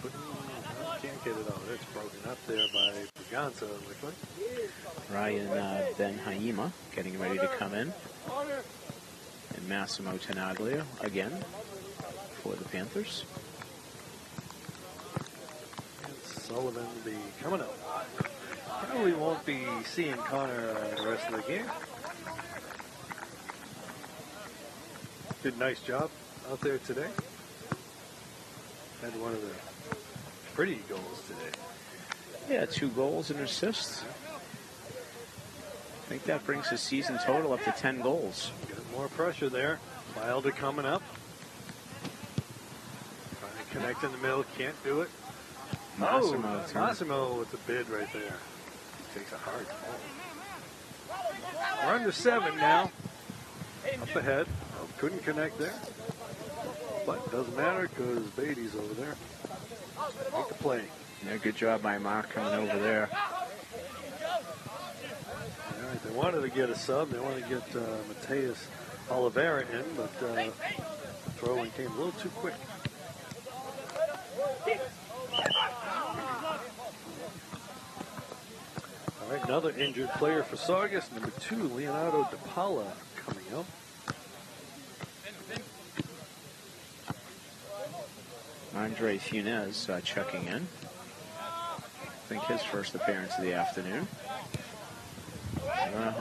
can't get it out. It's broken up there by Braganza, it looks like. Ryan Ben Haima getting ready to come in. And Massimo Tenaglia again for the Panthers. Sullivan will be coming up. Probably won't be seeing Connor the rest of the game. Did a nice job out there today. Had one of the pretty goals today. Yeah, 2 goals and assists. I think that brings his season total up to 10 goals. Got more pressure there. Wilder coming up. Trying to connect in the middle, can't do it. Massimo with the bid right there. Takes a hard ball. We're under 7 now. Up ahead. Oh, couldn't connect there. But doesn't matter because Beatty's over there. Make the play. Yeah, good job by Mark coming over there. All right, they wanted to get a sub. They wanted to get Mateus Oliveira in, but throw-in came a little too quick. All right, another injured player for Saugus. Number 2, Leonardo De Paula coming up. Andre Funes checking in. I think his first appearance of the afternoon.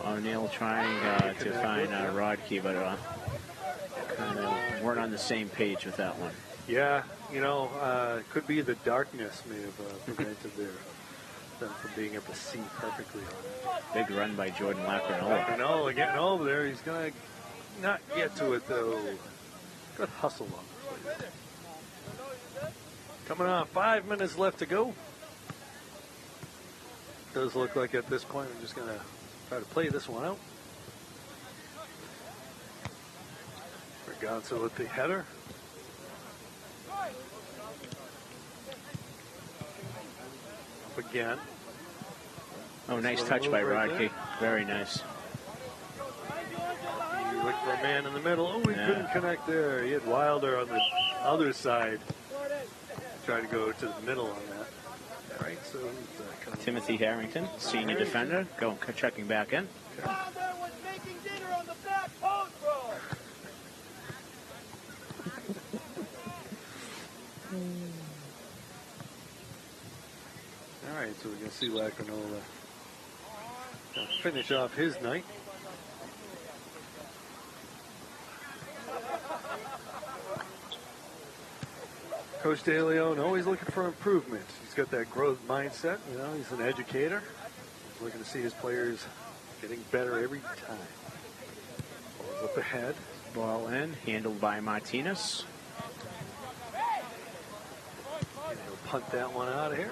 O'Neill trying to find Rodkey, but kind of weren't on the same page with that one. Yeah, it could be the darkness may have prevented them from being able to see perfectly on it. Big run by Jordan Lacrinola. Lacrinola getting over there. He's going to not get to it, though. Good hustle on the play. Coming on, 5 minutes left to go. Does look like at this point we're just going to try to play this one out. Berganza with the header. Up again. Oh, nice touch by Rodkey. Very nice. He looked for a man in the middle. Oh, he couldn't connect there. He had Wilder on the other side. Tried to go to the middle on that. All right, so Timothy Harrington, senior defender, checking back in. Okay. All right, so we're going to see Lacrinola finish off his night. Coach De Leon always looking for improvement. He's got that growth mindset. He's an educator. He's looking to see his players getting better every time. Ball's up ahead. Ball in, handled by Martinez. And he'll punt that one out of here.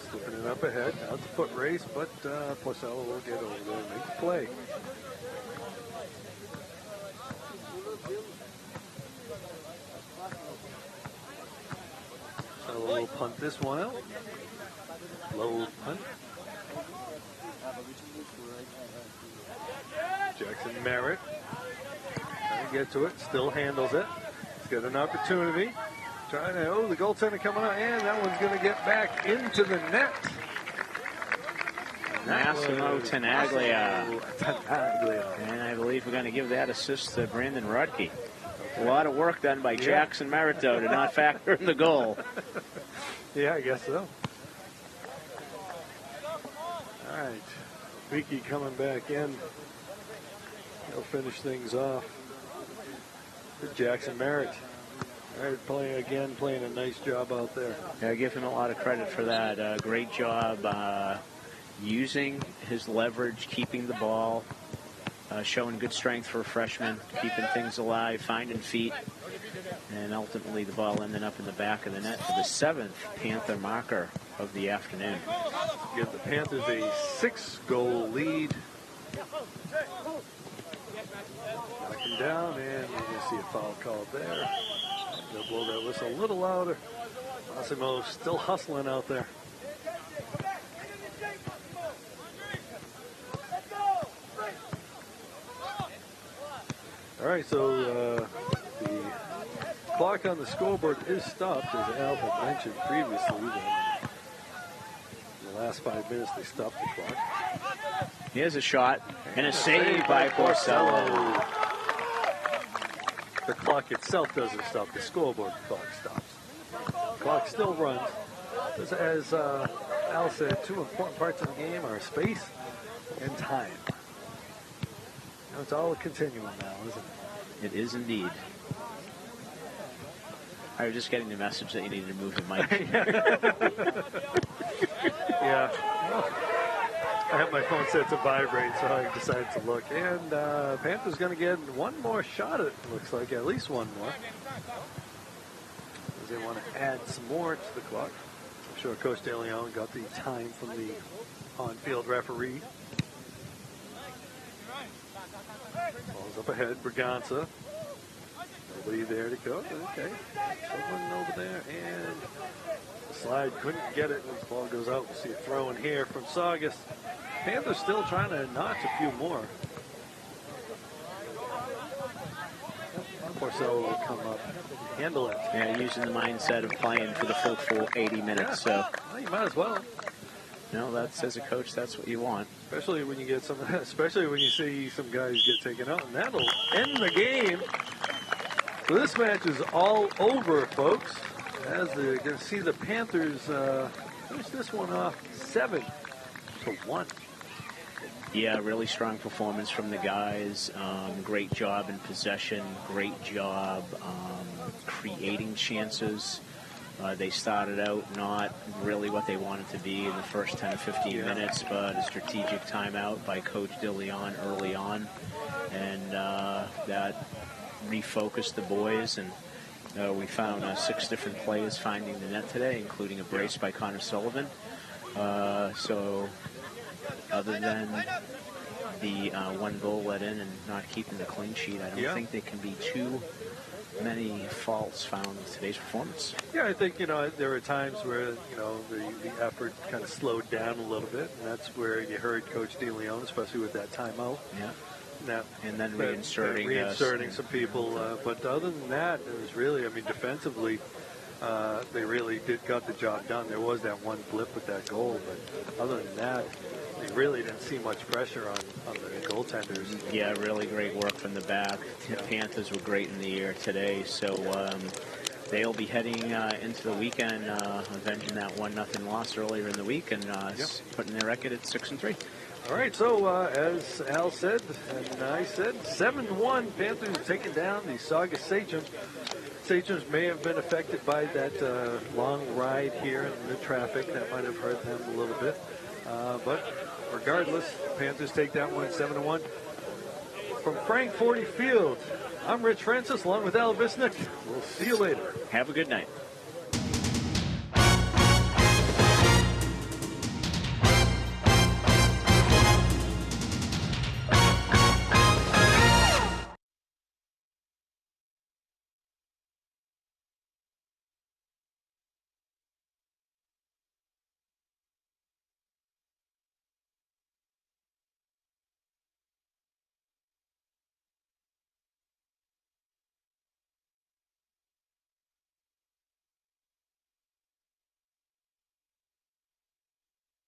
Slipping it up ahead. Now it's a foot race, but Porcello will get over there and make the play. So we'll punt this one out. Low punt. Jackson Merritt trying to get to it. Still handles it. He's got an opportunity. Trying to, the goaltender coming out, and that one's going to get back into the net. Massimo Tenaglia. And I believe we're going to give that assist to Brandon Rodkey. A lot of work done by Jackson Merritt, though, to not factor in the goal. Yeah, I guess so. All right. Vicky coming back in. He'll finish things off. Good Jackson Merritt. All right, playing a nice job out there. Yeah, I give him a lot of credit for that. Great job using his leverage, keeping the ball, showing good strength for a freshman, keeping things alive, finding feet, and ultimately the ball ended up in the back of the net for the 7th Panther marker of the afternoon. Give the Panthers a 6-goal lead. Knock him down, and you're going to see a foul called there. They'll blow that whistle a little louder. Massimo still hustling out there. All right, so the clock on the scoreboard is stopped, as Al had mentioned previously. That in the last 5 minutes, they stopped the clock. Here's a shot and a save by Porcello. The clock itself doesn't stop. The scoreboard clock stops. The clock still runs. As Al said, two important parts of the game are space and time. Now it's all a continuum now, isn't it? It is indeed. I was just getting the message that you needed to move the mic. Yeah. Well, I have my phone set to vibrate, so I decided to look. And Panthers going to get one more shot, it looks like, at least one more. Because they want to add some more to the clock. I'm sure Coach De Leon got the time from the on-field referee. Ball's up ahead, Berganza. Nobody there to go. Okay. Someone over there, and the slide couldn't get it. The ball goes out. We'll see a throw in here from Saugus. Panthers still trying to notch a few more. Porcello will come up, handle it. Yeah, using the mindset of playing for the full 80 minutes. Yeah. So, Well, you might as well. no, that's as a coach, that's what you want. Especially when you get some. Especially when you see some guys get taken out, and that'll end the game. So this match is all over, folks. As you're going to see the Panthers finish this one off 7-1. Yeah, really strong performance from the guys. Great job in possession. Great job creating chances. They started out not really what they wanted to be in the first 10 to 15 minutes, but a strategic timeout by Coach DeLeon early on. And that refocused the boys. And we found 6 different players finding the net today, including a brace by Connor Sullivan. So other than the one goal let in and not keeping the clean sheet, I don't think there can be too many faults found in today's performance. Yeah, I think, there were times where, the effort kind of slowed down a little bit, and that's where you heard Coach DeLeon, especially with that timeout. Yeah. Now, and then reinserting some people. But other than that, it was really, defensively, they really got the job done. There was that one blip with that goal, but other than that, they really didn't see much pressure on the goaltenders. Yeah, really great work from the back. The Panthers were great in the air today, so they'll be heading into the weekend, avenging that 1-0 loss earlier in the week, and putting their record at 6-3. All right, so as Al said, and I said, 7-1, Panthers taking down the Saugus Sachems. Sachems may have been affected by that long ride here in the traffic. That might have hurt them a little bit. But regardless, Panthers take that one 7-1. From Frank 40 Field, I'm Rich Francis, along with Al Visnick. We'll see you later. Have a good night.